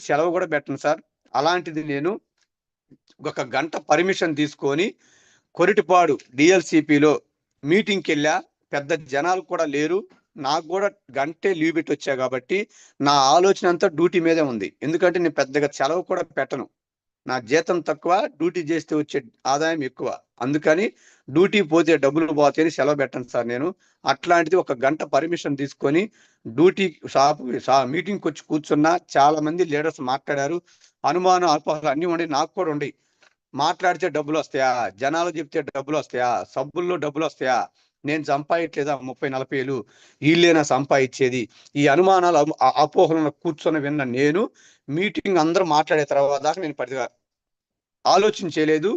సెలవు కూడా పెట్టను సార్. అలాంటిది నేను ఒక గంట పర్మిషన్ తీసుకొని కొరిటిపాడు డిఎల్సిపిలో మీటింగ్కి వెళ్ళా. పెద్ద జనాలు కూడా లేరు. నాకు కూడా గంటే లీవ్ పెట్టి వచ్చా కాబట్టి నా ఆలోచన అంతా డ్యూటీ మీదే ఉంది. ఎందుకంటే నేను పెద్దగా సెలవు కూడా పెట్టను. నా జీతం తక్కువ, డ్యూటీ చేస్తే వచ్చే ఆదాయం ఎక్కువ. అందుకని డ్యూటీ పోతే డబ్బులు పోతే సెలవు పెట్టను సార్ నేను. అట్లాంటిది ఒక గంట పర్మిషన్ తీసుకొని డ్యూటీ మీటింగ్కి వచ్చి కూర్చున్నా. చాలా మంది లీడర్స్ మాట్లాడారు. అనుమానం అల్పహాలు అన్నీ ఉండి, నాకు కూడా ఉండి. మాట్లాడితే డబ్బులు వస్తాయా, జనాలు చెప్తే డబ్బులు వస్తాయా, సబ్బుల్లో డబ్బులు వస్తాయా, నేను సంపాదించలేదా 30-40 ఏళ్ళు, వీళ్ళేనా సంపాదించేది, ఈ అనుమానాలు అపోహలను కూర్చొని విన్న నేను మీటింగ్ అందరూ మాట్లాడే తర్వాత దాకా నేను పెద్దగా ఆలోచన చేయలేదు,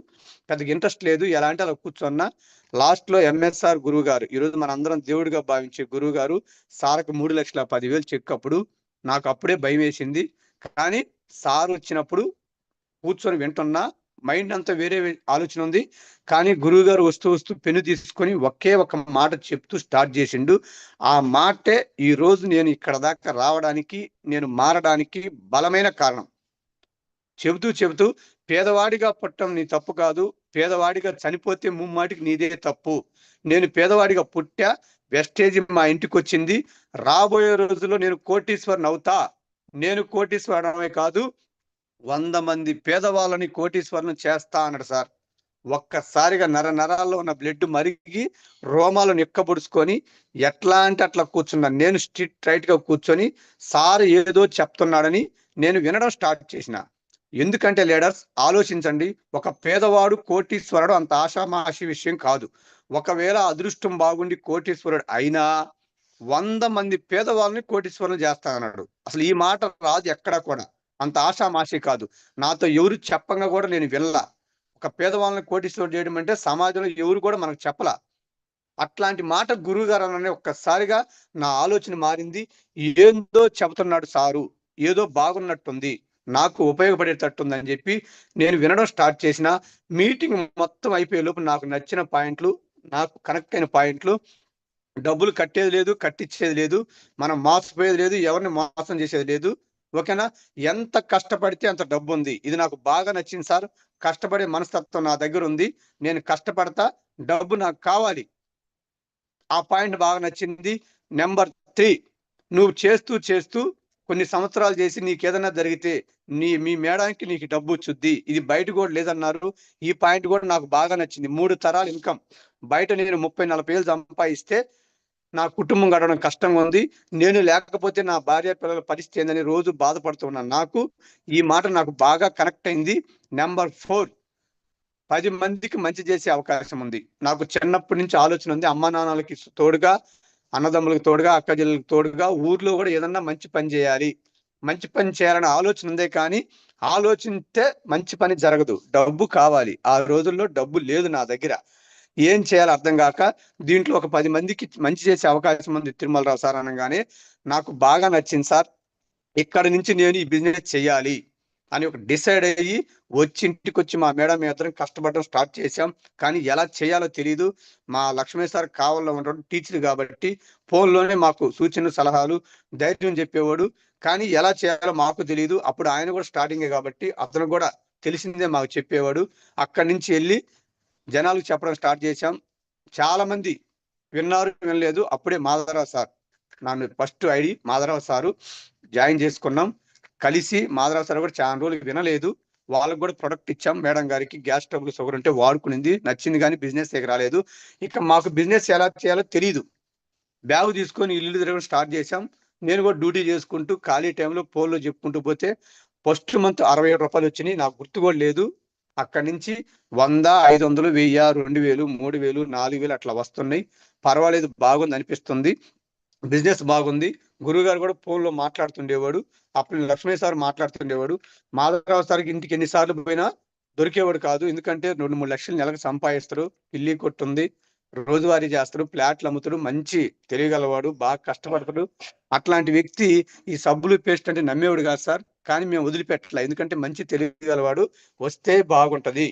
పెద్దగా ఇంట్రెస్ట్ లేదు. ఎలా అంటే అలా కూర్చున్నా. లాస్ట్లో ఎంఎస్ఆర్ గురువు గారు, ఈరోజు మన అందరం దేవుడిగా భావించే గురువు గారు సార్కి 3,10,000 చెక్ అప్పుడు నాకు అప్పుడే భయం వేసింది. కానీ సార్ వచ్చినప్పుడు కూర్చొని వింటున్నా. మైండ్ అంతా వేరే ఆలోచన ఉంది. కానీ గురువు గారు వస్తూ వస్తూ పెన్ను తీసుకొని ఒకే ఒక మాట చెప్తూ స్టార్ట్ చేసిండు. ఆ మాటే ఈ రోజు నేను ఇక్కడ దాకా రావడానికి, నేను మారడానికి బలమైన కారణం. చెబుతూ పేదవాడిగా పుట్టడం నీ తప్పు కాదు, పేదవాడిగా చనిపోతే ముమ్మాటికి నీదే తప్పు. నేను పేదవాడిగా పుట్టా, వెస్టేజ్ మా ఇంటికి వచ్చింది. రాబోయే రోజుల్లో నేను కోటీశ్వరుని అవుతా. నేను కోటీశ్వరమే కాదు, 100 మంది పేదవాళ్ళని కోటీశ్వరుని చేస్తా అన్నాడు సార్. ఒక్కసారిగా నరాల్లో ఉన్న బ్లడ్ మరిగి రోమాలను ఎక్కబొడుచుకొని ఎట్లా అంటే అట్లా కూర్చున్నా. నేను స్ట్రిక్ట్ రైట్ గా కూర్చొని సార్ ఏదో చెప్తున్నాడని నేను వినడం స్టార్ట్ చేసిన. ఎందుకంటే లీడర్స్ ఆలోచించండి, ఒక పేదవాడు కోటీశ్వరుడు అంత ఆషామాషి విషయం కాదు. ఒకవేళ అదృష్టం బాగుండి కోటీశ్వరుడు అయినా 100 మంది పేదవాళ్ళని కోటీశ్వరులు చేస్తానన్నాడు. అసలు ఈ మాట రాదు ఎక్కడా కూడా. అంత ఆషామాషి కాదు. నాతో ఎవరు చెప్పంగా కూడా నేను వెళ్ళా. ఒక పేదవాళ్ళని కోటీశ్వరుడు చేయడం అంటే సమాజంలో ఎవరు కూడా మనకు చెప్పలా. అట్లాంటి మాట గురువు గారు అనే ఒక్కసారిగా నా ఆలోచన మారింది. ఏందో చెబుతున్నాడు సారు, ఏదో బాగున్నట్టుంది, నాకు ఉపయోగపడేటట్టుంది అని చెప్పి నేను వినడం స్టార్ట్ చేసిన. మీటింగ్ మొత్తం అయిపోయే లోపు నాకు నచ్చిన పాయింట్లు, నాకు కనెక్ట్ అయిన పాయింట్లు, డబ్బులు కట్టేది లేదు, కట్టించేది లేదు, మనం మోసపోయేది లేదు, ఎవరిని మోసం చేసేది లేదు. ఓకేనా? ఎంత కష్టపడితే అంత డబ్బు ఉంది. ఇది నాకు బాగా నచ్చింది సార్. కష్టపడే మనస్తత్వం నా దగ్గర ఉంది. నేను కష్టపడతా, డబ్బు నాకు కావాలి. ఆ పాయింట్ బాగా నచ్చింది. నెంబర్ 3, నువ్వు చేస్తూ కొన్ని సంవత్సరాలు చేసి నీకు ఏదైనా జరిగితే మీ మేడానికి నీకు డబ్బు వచ్చుద్ది. ఇది బయట కూడా లేదన్నారు. ఈ పాయింట్ కూడా నాకు బాగా నచ్చింది. 3 తరాల ఇన్కమ్. బయట నేను 30-40 ఏళ్ళు సంపాదిస్తే నా కుటుంబం గడవడం కష్టంగా ఉంది. నేను లేకపోతే నా భార్య పిల్లల పరిస్థితి ఏందని రోజు బాధపడుతున్నాను. నాకు ఈ మాట నాకు బాగా కనెక్ట్ అయింది. నెంబర్ 4, 10 మందికి మంచి చేసే అవకాశం ఉంది. నాకు చిన్నప్పటి నుంచి ఆలోచన ఉంది. అమ్మా నాన్నలకి తోడుగా, అన్నదమ్ములకు తోడుగా, అక్క చెల్లెలకు తోడుగా ఊర్లో కూడా ఏదన్నా మంచి పని చేయాలి, మంచి పని చేయాలనే ఆలోచన ఉందే. కానీ ఆలోచిస్తే మంచి పని జరగదు, డబ్బు కావాలి. ఆ రోజుల్లో డబ్బు లేదు నా దగ్గర. ఏం చేయాలో అర్థం కాక దీంట్లో ఒక 10 మందికి మంచి చేసే అవకాశం ఉంది తిరుమలరావు సార్ అనగానే నాకు బాగా నచ్చింది సార్. ఇక్కడి నుంచి నేను ఈ బిజినెస్ చేయాలి అని ఒక డిసైడ్ అయ్యి ఇంటికి వచ్చి మా మేడం ఇద్దరం కష్టపడడం స్టార్ట్ చేశాం. కానీ ఎలా చేయాలో తెలియదు. మా లక్ష్మీ సార్ కావాలో ఉండడం టీచర్ కాబట్టి ఫోన్లోనే మాకు సూచనలు సలహాలు ధైర్యం చెప్పేవాడు. కానీ ఎలా చేయాలో మాకు తెలియదు. అప్పుడు ఆయన కూడా స్టార్టింగే కాబట్టి అతను కూడా తెలిసిందే మాకు చెప్పేవాడు. అక్కడి నుంచి వెళ్ళి జనాలకు చెప్పడం స్టార్ట్ చేశాం. చాలా మంది విన్నారు, వినలేదు. అప్పుడే మాధవరావు సార్, నన్ను first ID Madhavarao sir join చేసుకున్నాం. కలిసి మాధవరావు సార్ కూడా చాలా రోజులు వినలేదు. వాళ్ళకు కూడా ప్రొడక్ట్ ఇచ్చాం. మేడం గారికి గ్యాస్ ట్రబుల్ షుగర్ ఉంటే వాడుకునింది, నచ్చింది. కానీ బిజినెస్ దగ్గర రాలేదు. ఇక మాకు బిజినెస్ ఎలా చేయాలో తెలియదు. బ్యాగ్ తీసుకొని ఇల్లు తిరగడం స్టార్ట్ చేశాం. నేను కూడా డ్యూటీ చేసుకుంటూ ఖాళీ టైంలో ఫోన్లో చెప్పుకుంటూ పోతే ఫస్ట్ మంత్ 67 రూపాయలు వచ్చినాయి. నాకు గుర్తు కూడా లేదు. అక్కడి నుంచి 100, 500, 1000, 2000, 3000, 4000 అట్లా వస్తున్నాయి. పర్వాలేదు, బాగుంది అనిపిస్తుంది. బిజినెస్ బాగుంది. గురువుగారు కూడా ఫోన్లో మాట్లాడుతుండేవాడు. అప్పుడు లక్ష్మీ సార్ మాట్లాడుతుండేవాడు. మాధవరావు సార్కి ఇంటికి ఎన్నిసార్లు పోయినా దొరికేవాడు కాదు. ఎందుకంటే 2-3 లక్షలు నెలకు సంపాదిస్తారు, పిల్లి కొట్టుంది, రోజువారీ చేస్తాడు, ఫ్లాట్లు అమ్ముతాడు, మంచి తెలియగలవాడు, బాగా కష్టపడతాడు. అట్లాంటి వ్యక్తి ఈ సబ్బులు పేస్ట్ అంటే నమ్మేవాడు కాదు సార్. కానీ మేము వదిలిపెట్టలే, ఎందుకంటే మంచి తెలియగలవాడు, వస్తే బాగుంటది,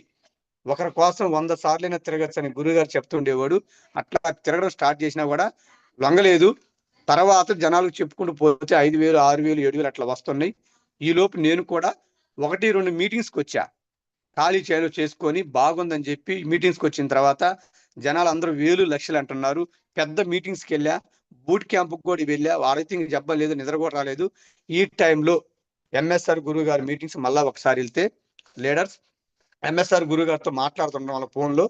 ఒకరి కోసం 100 సార్లైనా తిరగచ్చు అని గురువుగారు చెప్తుండేవాడు. అట్లా తిరగడం స్టార్ట్ చేసినా కూడా లొంగలేదు. తర్వాత జనాలకు చెప్పుకుంటూ పోతే 5000, 6000, 7000 అట్లా వస్తున్నాయి. ఈలోపు నేను కూడా 1-2 మీటింగ్స్కి వచ్చా. ఖాళీ చేసుకొని బాగుందని చెప్పి మీటింగ్స్కి వచ్చిన తర్వాత జనాలు అందరూ వేలు లక్షలు అంటున్నారు. పెద్ద మీటింగ్స్కి వెళ్ళా, బూట్ క్యాంప్కి కూడా వెళ్ళా. వారైతే ఇంక చెప్పలేదు, నిద్ర కూడా రాలేదు. ఈ టైంలో ఎంఎస్ఆర్ గురువు గారి మీటింగ్స్ మళ్ళా ఒకసారి వెళ్తే లీడర్స్ ఎంఎస్ఆర్ గురువు గారితో మాట్లాడుతున్నాం వాళ్ళ ఫోన్లో.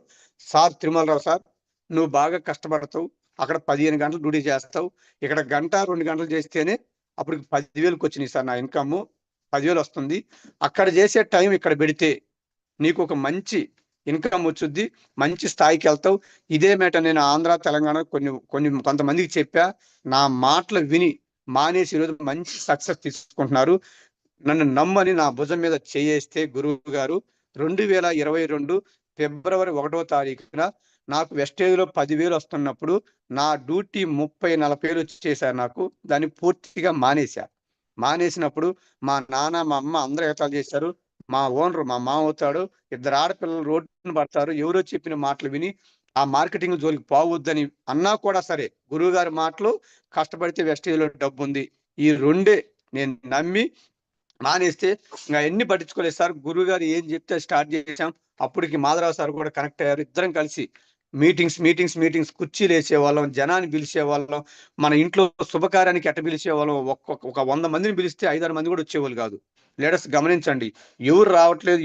సార్ తిరుమలరావు సార్, నువ్వు బాగా కష్టపడతావు, అక్కడ 15 గంటలు డ్యూటీ చేస్తావు, ఇక్కడ 1-2 గంటలు చేస్తేనే అప్పుడు 10,000కి వచ్చినాయి సార్ నా ఇన్కమ్, 10,000 వస్తుంది. అక్కడ చేసే టైం ఇక్కడ పెడితే నీకు ఒక మంచి ఇన్కమ్ వచ్చుద్ది, మంచి స్థాయికి వెళ్తావు. ఇదే మేట నేను ఆంధ్ర తెలంగాణ కొంతమందికి చెప్పా. నా మాటలు విని మానేసి ఈరోజు మంచి సక్సెస్ తీసుకుంటున్నారు. నన్ను నమ్మని నా భుజం మీద చేయేస్తే గురువు గారు 2022 ఫిబ్రవరి 1వ తారీఖున నాకు వెస్టేజ్లో 10,000 వస్తున్నప్పుడు నా డ్యూటీ 30-40 వచ్చేసారు నాకు. దాన్ని పూర్తిగా మానేసినప్పుడు మా నాన్న మా అమ్మ అందరూ ఎగతాళి చేశారు. మా ఓనర్ మా మామ అవుతాడు, 2 ఆడపిల్లలు రోడ్డును పడతారు, ఎవరో చెప్పిన మాటలు విని ఆ మార్కెటింగ్ జోలికి పోవద్దని అన్నా కూడా సరే గురువు గారి మాటలు, కష్టపడితే వెస్టేజ్లో డబ్బు ఉంది, ఈ రెండే నేను నమ్మి మానేస్తే ఇంకా ఎన్ని పట్టించుకోలేదు సార్. గురువు గారు ఏం చెప్తే స్టార్ట్ చేశాం. అప్పటికి మాధవరావు సార్ కూడా కనెక్ట్ అయ్యారు. ఇద్దరం కలిసి మీటింగ్స్ కుర్చీలు వేసేవాళ్ళం, జనాన్ని పిలిచేవాళ్ళం. మన ఇంట్లో శుభకార్యానికి ఎట్ట పిలిచేవాళ్ళం, ఒక 100 మందిని పిలిస్తే 5-6 మంది కూడా వచ్చేవాళ్ళు కాదు. లీడర్స్ గమనించండి, ఎవరు రావట్లేదు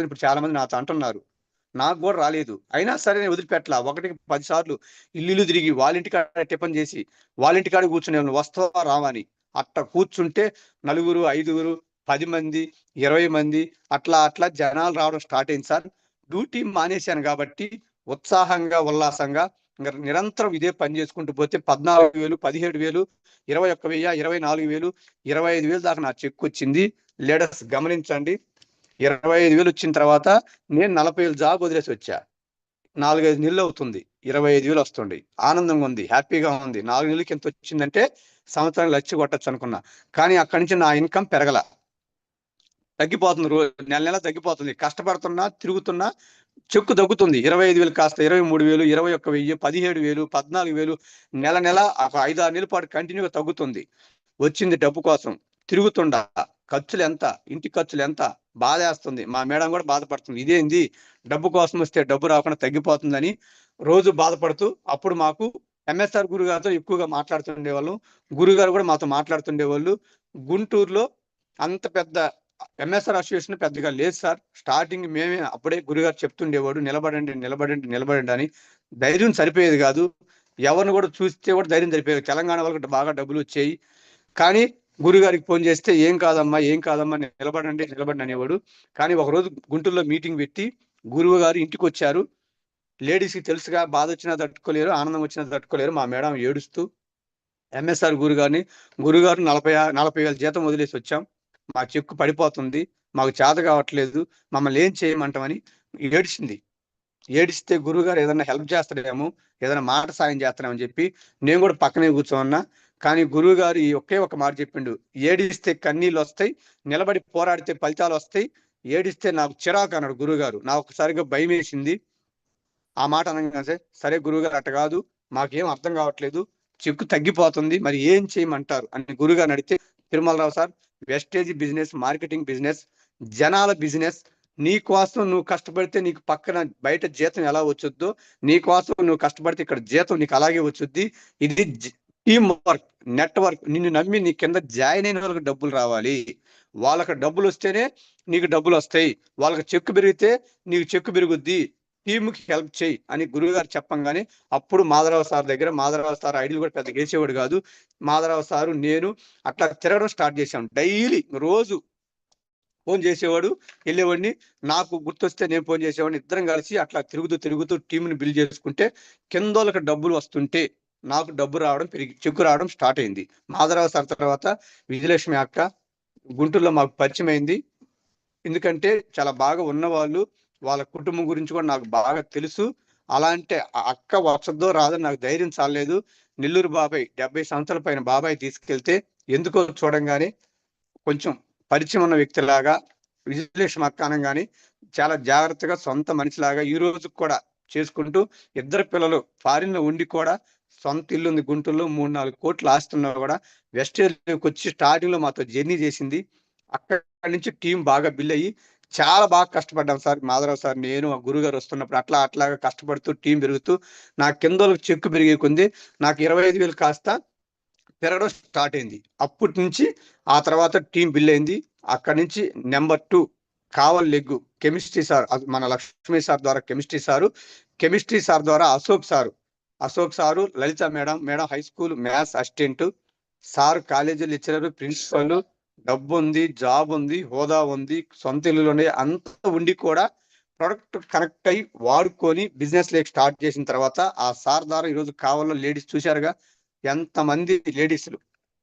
ఇప్పుడు చాలా మంది నాతో అంటున్నారు. నాకు కూడా రాలేదు, అయినా సరే నేను వదిలిపెట్టలా. 1కి 10 సార్లు ఇల్లు తిరిగి వాళ్ళింటికాడ టిఫిన్ చేసి వాళ్ళింటికాడ కూర్చునే వస్తావా రావని. అట్ట కూర్చుంటే 4, 5, 10 మంది, 20 మంది అట్లా జనాలు రావడం స్టార్ట్ అయింది సార్. డ్యూటీ మానేశాను కాబట్టి ఉత్సాహంగా ఉల్లాసంగా నిరంతరం ఇదే పని చేసుకుంటూ పోతే 14,000, 17,000, 21,000, 24,000, 25,000 దాకా నా చెక్ వచ్చింది. లీడర్స్ గమనించండి, 25,000 వచ్చిన తర్వాత నేను 40,000 జాబ్ వదిలేసి వచ్చా. 4-5 నెలలు అవుతుంది, 25,000 వస్తుంది. ఆనందంగా ఉంది, హ్యాపీగా ఉంది. 4 నెలలకి ఎంత వచ్చిందంటే సంవత్సరానికి లక్ష కొట్టచ్చు అనుకున్నా. కానీ అక్కడి నుంచి నా ఇన్కమ్ పెరగల, తగ్గిపోతుంది. నెల తగ్గిపోతుంది. కష్టపడుతున్నా, తిరుగుతున్నా, చెక్కు తగ్గుతుంది. 25,000 కాస్త 23,000, 21,000, 17,000, 14,000 నెల ఒక 5-6 నెలల పాటు కంటిన్యూగా తగ్గుతుంది. వచ్చింది డబ్బు కోసం తిరుగుతుండ, ఖర్చులు ఎంత, ఇంటి ఖర్చులు ఎంత, బాధేస్తుంది. మా మేడం కూడా బాధపడుతుంది, ఇదేంది డబ్బు కోసం వస్తే డబ్బు రాకుండా తగ్గిపోతుందని రోజు బాధపడుతూ. అప్పుడు మాకు ఎంఎస్ఆర్ గురుగారితో ఎక్కువగా మాట్లాడుతుండేవాళ్ళు, గురుగారు కూడా మాతో మాట్లాడుతుండేవాళ్ళు. గుంటూరులో అంత పెద్ద ఎంఎస్ఆర్ అసోసియేషన్ పెద్దగా లేదు సార్. స్టార్టింగ్ మేమే, అప్పుడే గురుగారు చెప్తుండేవాడు, నిలబడండి అని. ధైర్యం సరిపోయేది కాదు, ఎవరిని కూడా చూస్తే కూడా ధైర్యం సరిపోయేది. తెలంగాణ వాళ్ళకి బాగా డబ్బులు వచ్చాయి, కానీ గురుగారికి ఫోన్ చేస్తే ఏం కాదమ్మా నిలబడండి అనేవాడు. కానీ ఒకరోజు గుంటూరులో మీటింగ్ పెట్టి గురువు గారు ఇంటికి వచ్చారు. లేడీస్కి తెలుసుగా, బాధ వచ్చినా తట్టుకోలేరు, ఆనందం వచ్చినా తట్టుకోలేరు. మా మేడం ఏడుస్తూ ఎంఎస్ఆర్ గురుగారు 40,000 జీతం వదిలేసి వచ్చాం, మా చెక్కు పడిపోతుంది, మాకు చేత కావట్లేదు, మమ్మల్ని ఏం చేయమంటామని ఏడిస్తే గురువుగారు ఏదైనా హెల్ప్ చేస్తాడేమో, ఏదైనా మాట సాయం చేస్తాడేమని చెప్పి నేను కూడా పక్కనే కూర్చోన్నా. కానీ గురువు గారు ఒకే ఒక మాట చెప్పిండు, ఏడిస్తే కన్నీళ్ళు వస్తాయి, నిలబడి పోరాడితే ఫలితాలు వస్తాయి. ఏడిస్తే నాకు చిరాకు అన్నాడు గురువుగారు. నాకు ఒకసారిగా భయం వేసింది. ఆ మాట అనగానే సరే గురువుగారు అట్ట కాదు, మాకేం అర్థం కావట్లేదు, చెక్కు తగ్గిపోతుంది, మరి ఏం చేయమంటారు అని గురువుగారు అడిగితే, Tirumalarao sir, wastage business, marketing business, జనాల బిజినెస్. నీ కోసం నువ్వు కష్టపడితే నీకు పక్కన బయట జీతం ఎలా వచ్చుద్దో, నీ కోసం నువ్వు కష్టపడితే ఇక్కడ జీతం నీకు అలాగే వచ్చుద్ది. ఇది టీమ్ వర్క్, నెట్వర్క్. నిన్ను నమ్మి నీ కింద జాయిన్ అయిన వాళ్ళకి డబ్బులు రావాలి, వాళ్ళకి డబ్బులు వస్తేనే నీకు డబ్బులు వస్తాయి, వాళ్ళకి చెక్కు పెరిగితే నీకు చెక్కు పెరుగుద్ది, టీంకి హెల్ప్ చేయి అని గురువుగారు చెప్పంగానే అప్పుడు మాధవరావు సార్ ఐడియల్ కూడా పెద్ద గేసేవాడు కాదు. మాధవరావు సారు నేను అట్లా తిరగడం స్టార్ట్ చేశాం. డైలీ రోజు ఫోన్ చేసేవాడు, వెళ్ళేవాడిని, నాకు గుర్తొస్తే నేను ఫోన్ చేసేవాడిని. ఇద్దరం కలిసి అట్లా తిరుగుతూ టీంని బిల్డ్ చేసుకుంటే కిందోళ్ళకి డబ్బులు వస్తుంటే నాకు డబ్బు రావడం చెక్కు రావడం స్టార్ట్ అయింది. మాధవరావు సార్ తర్వాత విజయలక్ష్మి అక్క గుంటూరులో మాకు పరిచయం అయింది. ఎందుకంటే చాలా బాగా ఉన్నవాళ్ళు, వాళ్ళ కుటుంబం గురించి కూడా నాకు బాగా తెలుసు. అలాంటి అక్క వస్తుందో రాదో నాకు ధైర్యం చాలలేదు. నెల్లూరు బాబాయ్, 70 సంవత్సరాల పైన బాబాయ్ తీసుకెళ్తే ఎందుకో చూడంగానే కొంచెం పరిచయం ఉన్న వ్యక్తిలాగా విజయలక్ష్మి అక్క అనగానే చాలా జాగ్రత్తగా సొంత మనిషిలాగా ఈ రోజు కూడా చేసుకుంటూ, 2 పిల్లలు ఫారిన్ లో ఉండి కూడా సొంత ఇల్లు ఉంది గుంటూరులో, 3-4 కోట్లు ఆస్తున్నా కూడా వెస్టేజ్కి వచ్చి స్టార్టింగ్ లో మాతో జర్నీ చేసింది. అక్కడి నుంచి టీం బాగా బిల్ అయ్యి చాలా బాగా కష్టపడ్డాం సార్. మాధవరావు సార్, నేను, ఆ గురుగారు వస్తున్నప్పుడు అట్లాగా కష్టపడుతూ టీం పెరుగుతూ నా కిందోళ్ళకి చెక్కు పెరిగే కొంది నాకు 25,000 కాస్త పెరగడం స్టార్ట్ అయింది. అప్పటి నుంచి ఆ తర్వాత టీం బిల్ అయింది. అక్కడి నుంచి నెంబర్ 2 కావల్ లెగ్గు కెమిస్ట్రీ సార్, మన లక్ష్మీ సార్ ద్వారా కెమిస్ట్రీ సార్ ద్వారా Ashok sir, Lalitha madam high school maths assistant sir, college lecturer, principal, డబ్బు ఉంది, జాబ్ ఉంది, హోదా ఉంది, సొంత ఇల్లులోనే అంత ఉండి కూడా ప్రొడక్ట్ కనెక్ట్ అయ్యి వాడుకొని బిజినెస్ లేక స్టార్ట్ చేసిన తర్వాత ఆ సార్ ద్వారా ఈరోజు కావాలో లేడీస్ చూశారుగా ఎంతమంది లేడీస్లు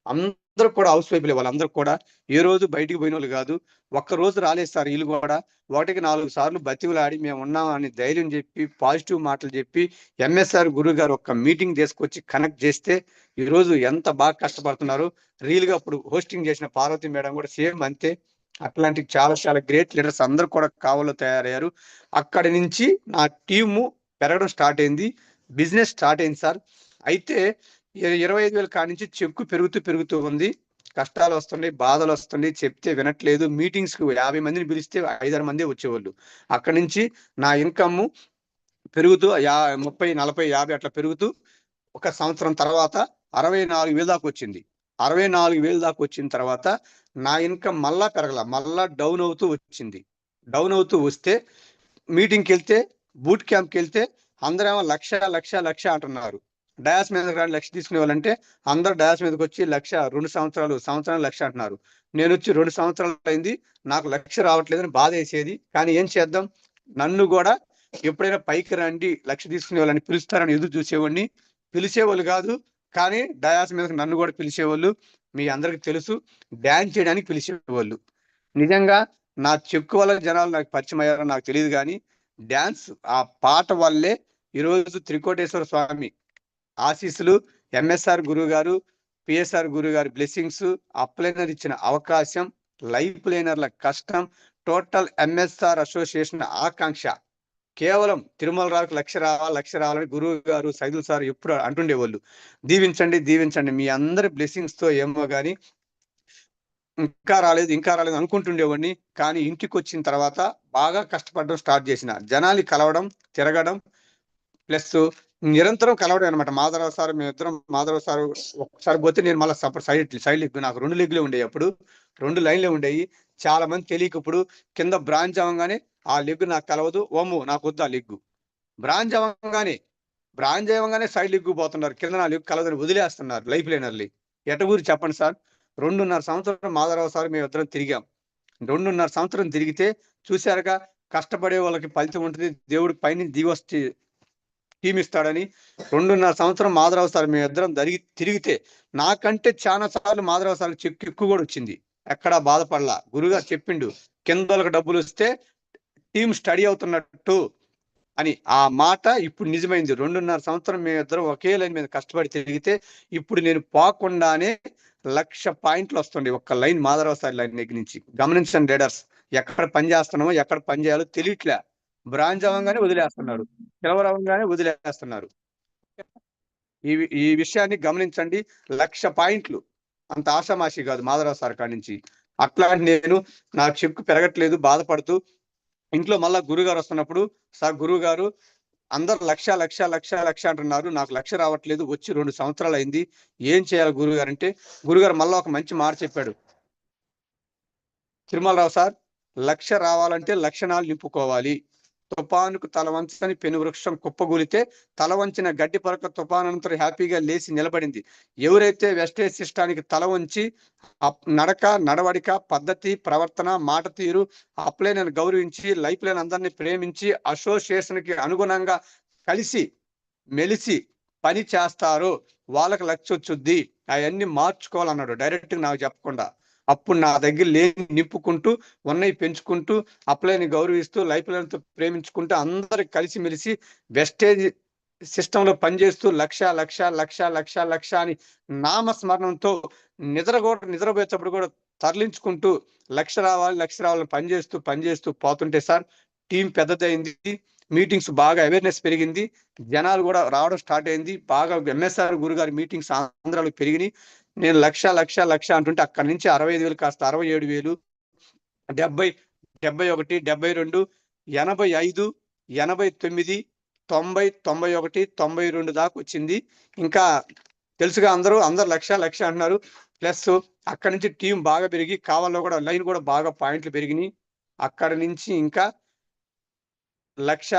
అందరూ కూడా హౌస్ వైఫ్లే. వాళ్ళందరూ కూడా ఏ రోజు బయటికి పోయిన వాళ్ళు కాదు. ఒక్క రోజు రాలేదు సార్. వీళ్ళు కూడా 1కి 4 సార్లు బతివులాడి మేము ఉన్నామని ధైర్యం చెప్పి పాజిటివ్ మాటలు చెప్పి ఎంఎస్ఆర్ గురువు గారు ఒక మీటింగ్ తీసుకొచ్చి కనెక్ట్ చేస్తే ఈరోజు ఎంత బాగా కష్టపడుతున్నారు. రియల్ గా అప్పుడు హోస్టింగ్ చేసిన పార్వతి మేడం కూడా సేమ్ అంతే. అట్లాంటి చాలా గ్రేట్ లీడర్స్ అందరూ కూడా కావలో తయారయ్యారు. అక్కడి నుంచి నా టీము పెరగడం స్టార్ట్ అయింది. బిజినెస్ స్టార్ట్ అయింది సార్. అయితే 25,000 కాడి నుంచి చెక్కు పెరుగుతూ ఉంది. కష్టాలు వస్తున్నాయి, బాధలు వస్తున్నాయి, చెప్తే వినట్లేదు. మీటింగ్స్ కు 50 మందిని పిలిస్తే 5-6 మంది వచ్చేవాళ్ళు. అక్కడి నుంచి నా ఇన్కమ్ పెరుగుతూ 30, 40, 50 అట్లా పెరుగుతూ ఒక సంవత్సరం తర్వాత 64,000 దాకా వచ్చింది. 64,000 దాకా వచ్చిన తర్వాత నా ఇన్కమ్ మళ్ళా పెరగల, మళ్ళా డౌన్ అవుతూ వచ్చింది. డౌన్ అవుతూ వస్తే మీటింగ్కి వెళ్తే, బూట్ క్యాంప్కి వెళ్తే అందరేమో లక్ష అంటున్నారు. డయాస్ మీదకి రాని లక్ష తీసుకునే వాళ్ళంటే అందరు డయాస్ మీదకి వచ్చి 2 సంవత్సరాలు లక్ష అంటున్నారు. నేను వచ్చి 2 సంవత్సరాలు అయింది, నాకు లక్ష రావట్లేదని బాధ వేసేది. కానీ ఏం చేద్దాం, నన్ను కూడా ఎప్పుడైనా పైకి రండి లక్ష తీసుకునే వాళ్ళని పిలుస్తారని ఎదురు చూసేవాడిని. పిలిచేవాళ్ళు కాదు, కానీ డయాస్ మీదకి నన్ను కూడా పిలిచేవాళ్ళు. మీ అందరికి తెలుసు, డ్యాన్స్ చేయడానికి పిలిచేవాళ్ళు. నిజంగా నా చెక్కు వల్ల జనాలు నాకు పరిచయం అయ్యారో నాకు తెలియదు, కానీ డ్యాన్స్ ఆ పాట వల్లే ఈరోజు త్రికోటేశ్వర స్వామి ఆశీస్సులు, ఎంఎస్ఆర్ గురువు గారు, పిఎస్ఆర్ గురువు గారి బ్లెస్సింగ్స్, అప్లైనర్ ఇచ్చిన అవకాశం, లైఫ్ ప్లేనర్ల కష్టం, టోటల్ ఎంఎస్ఆర్ అసోసియేషన్ ఆకాంక్ష కేవలం తిరుమల రావుకి లక్ష రావాలని గురువు గారు, సైదుల్ సార్ ఎప్పుడు అంటుండేవాళ్ళు. దీవించండి మీ అందరి బ్లెస్సింగ్స్ తో ఏమో కానీ ఇంకా రాలేదు అనుకుంటుండేవాడిని. కానీ ఇంటికి వచ్చిన తర్వాత బాగా కష్టపడడం స్టార్ట్ చేసిన, జనాలు కలవడం, తిరగడం, ప్లస్ నిరంతరం కలవడం అనమాట. మాధవరావు సార్ ఒకసారి పోతే నేను మళ్ళీ సైడ్ లెగ్, నాకు 2 లెగ్లే ఉండేవి. అప్పుడు 2 లైన్లే ఉండేవి. చాలా మంది తెలియక ఇప్పుడు కింద బ్రాంచ్ అవ్వగానే ఆ లెగ్ నాకు కలవదు, ఓము నాకు వద్దు ఆ లెగ్. బ్రాంచ్ అవ్వగానే సైడ్ లెగ్ పోతున్నారు, కింద నా లెగ్ కలవదని వదిలేస్తున్నారు లైఫ్ లైనర్లీ. ఎట ఊరి చెప్పండి సార్. 2.5 సంవత్సరం మాధవరావు సార్ మేము ఇద్దరం తిరిగాం. 2.5 సంవత్సరం తిరిగితే చూశారుగా, కష్టపడే వాళ్ళకి ఫలితం ఉంటుంది, దేవుడి పైన దివొచ్చి టీం ఇస్తాడని. 2.5 సంవత్సరం మాధవరావు సార్ మేము ఇద్దరం తిరిగితే నాకంటే చాలా సార్లు మాధవరావు సార్ చెక్కు ఎక్కువ కూడా వచ్చింది. ఎక్కడా బాధపడలా. గురుగారు చెప్పిండు, కిందలకు డబ్బులు వస్తే టీం స్టడీ అవుతున్నట్టు అని. ఆ మాట ఇప్పుడు నిజమైంది. 2.5 సంవత్సరం మేమిద్దరం ఒకే లైన్ మీద కష్టపడి తిరిగితే ఇప్పుడు నేను పోకుండానే 1,00,000 పాయింట్లు వస్తుండే ఒక్క లైన్, మాధవరావు సార్ లైన్ దగ్గర నుంచి. గమనించండి లీడర్స్, ఎక్కడ పని చేస్తున్నామో ఎక్కడ పని చేయాలో తెలియట్లే. బ్రాంచ్ అవ్వగానే వదిలేస్తున్నారు, సిల్వర్ అవ్వగానే వదిలేస్తున్నారు. ఈ విషయాన్ని గమనించండి. 1,00,000 పాయింట్లు అంత ఆషామాషి కాదు మాధవరావు సార్ కాడి నుంచి. అట్లా నేను నా చెక్కు పెరగట్లేదు బాధపడుతూ ఇంట్లో మళ్ళా గురుగారు వస్తున్నప్పుడు, సార్ గురువు గారు అందరు లక్ష అంటున్నారు, నాకు 1,00,000 రావట్లేదు, వచ్చి 2 సంవత్సరాలు అయింది, ఏం చేయాలి గురుగారు అంటే, గురుగారు మళ్ళా ఒక మంచి మాట చెప్పాడు. తిరుమలరావు సార్, 1,00,000 రావాలంటే లక్షణాలు నింపుకోవాలి. తుఫానుకు తల వంచని పెను వృక్షం కుప్పగూలితే తల వంచిన గడ్డి పరక తుఫానంతరం హ్యాపీగా లేచి నిలబడింది. ఎవరైతే వెస్టేజ్ సిస్టానికి తల వంచి నడవడిక, పద్ధతి, ప్రవర్తన, మాట తీరు, అప్లైన్ గౌరవించి, లైఫ్ లైన్ అందరినీ ప్రేమించి, అసోసియేషన్ కి అనుగుణంగా కలిసి మెలిసి పని చేస్తారో వాళ్ళకి 1,00,000 వచ్చుద్ది. అవన్నీ మార్చుకోవాలన్నాడు డైరెక్ట్ నాకు చెప్పకుండా. అప్పుడు నా దగ్గర లేని నింపుకుంటూ, ఉన్నవి పెంచుకుంటూ, అప్లైని గౌరవిస్తూ, లైఫ్ లైన్తో ప్రేమించుకుంటూ, అందరికి కలిసిమెలిసి వెస్టేజ్ సిస్టంలో పనిచేస్తూ 1,00,000 అని నామస్మరణంతో నిద్రపోయేటప్పుడు కూడా తరలించుకుంటూ 1,00,000 రావాలని పనిచేస్తూ పోతుంటే సార్, టీం పెద్దదైంది, మీటింగ్స్ బాగా అవేర్నెస్ పెరిగింది, జనాలు కూడా రావడం స్టార్ట్ అయింది. బాగా ఎంఎస్ఆర్ గురుగారి మీటింగ్స్ ఆంధ్రాలో పెరిగినాయి. నేను లక్ష అంటుంటే అక్కడి నుంచి 65,000 కాస్త 67,000, 70, 71, 72, 85, 89, 90, 91, 92 దాకా వచ్చింది. ఇంకా తెలుసుగా అందరూ లక్ష అంటున్నారు. ప్లస్ అక్కడి నుంచి టీం బాగా పెరిగి కావాలో కూడా లైన్ కూడా బాగా పాయింట్లు పెరిగినాయి. అక్కడి నుంచి ఇంకా లక్ష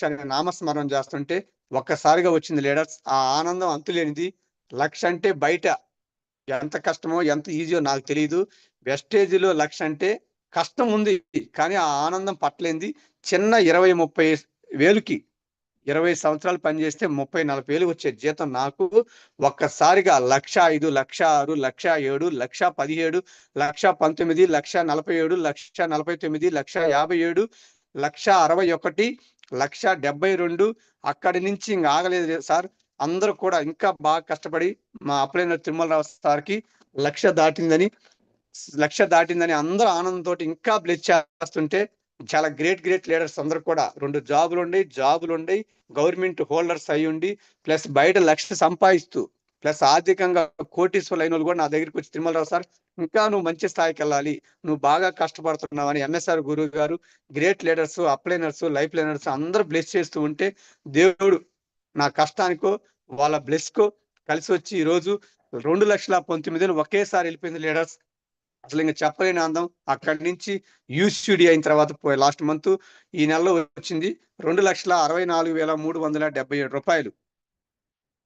అని నామస్మరణం చేస్తుంటే ఒక్కసారిగా వచ్చింది లీడర్స్. ఆ ఆనందం అంతులేనిది. లక్ష అంటే బయట ఎంత కష్టమో ఎంత ఈజీయో నాకు తెలియదు. వెస్టేజ్లో లక్ష అంటే కష్టం ఉంది, కానీ ఆ ఆనందం పట్టలేంది. చిన్న 20-30 వేలుకి 20 సంవత్సరాలు పనిచేస్తే 30-40 వేలు వచ్చే జీతం నాకు ఒక్కసారిగా 1,05,000, 1,06,000, 1,07,000, 1,17,000, 1,19,000, 1,47,000, 1,49,000, 1,57,000, 1,61, 1,72. అక్కడి నుంచి ఇంక ఆగలేదు సార్. అందరూ కూడా ఇంకా బాగా కష్టపడి మా అప్లైనర్ తిరుమలరావు సార్కి 1,00,000 దాటిందని అందరూ ఆనందంతో ఇంకా బ్లెస్ చేస్తుంటే చాలా గ్రేట్ లీడర్స్ అందరూ కూడా 2 జాబులు ఉండి గవర్నమెంట్ హోల్డర్స్ అయి ఉండి ప్లస్ బయట 1,00,000 సంపాదిస్తూ ప్లస్ ఆర్థికంగా కోటీశ్వరులు అయిన వాళ్ళు కూడా నా దగ్గరికి వచ్చి తిరుమలరావు సార్ ఇంకా నువ్వు మంచి స్థాయికి వెళ్ళాలి, నువ్వు బాగా కష్టపడుతున్నావు అని ఎంఎస్ఆర్ గురువు గారు, great leaders, upliners, life liners అందరూ బ్లెస్ చేస్తూ ఉంటే దేవుడు నా కష్టానికో వాళ్ళ బ్లెస్కో కలిసి వచ్చి ఈరోజు 2,19,000 ఒకేసారి వెళ్ళిపోయింది లీడర్స్. అసలు ఇంకా చెప్పలేని ఆనందం. అక్కడి నుంచి యూసిడి అయిన తర్వాత లాస్ట్ మంత్ ఈ నెలలో వచ్చింది 2,64,377 రూపాయలు.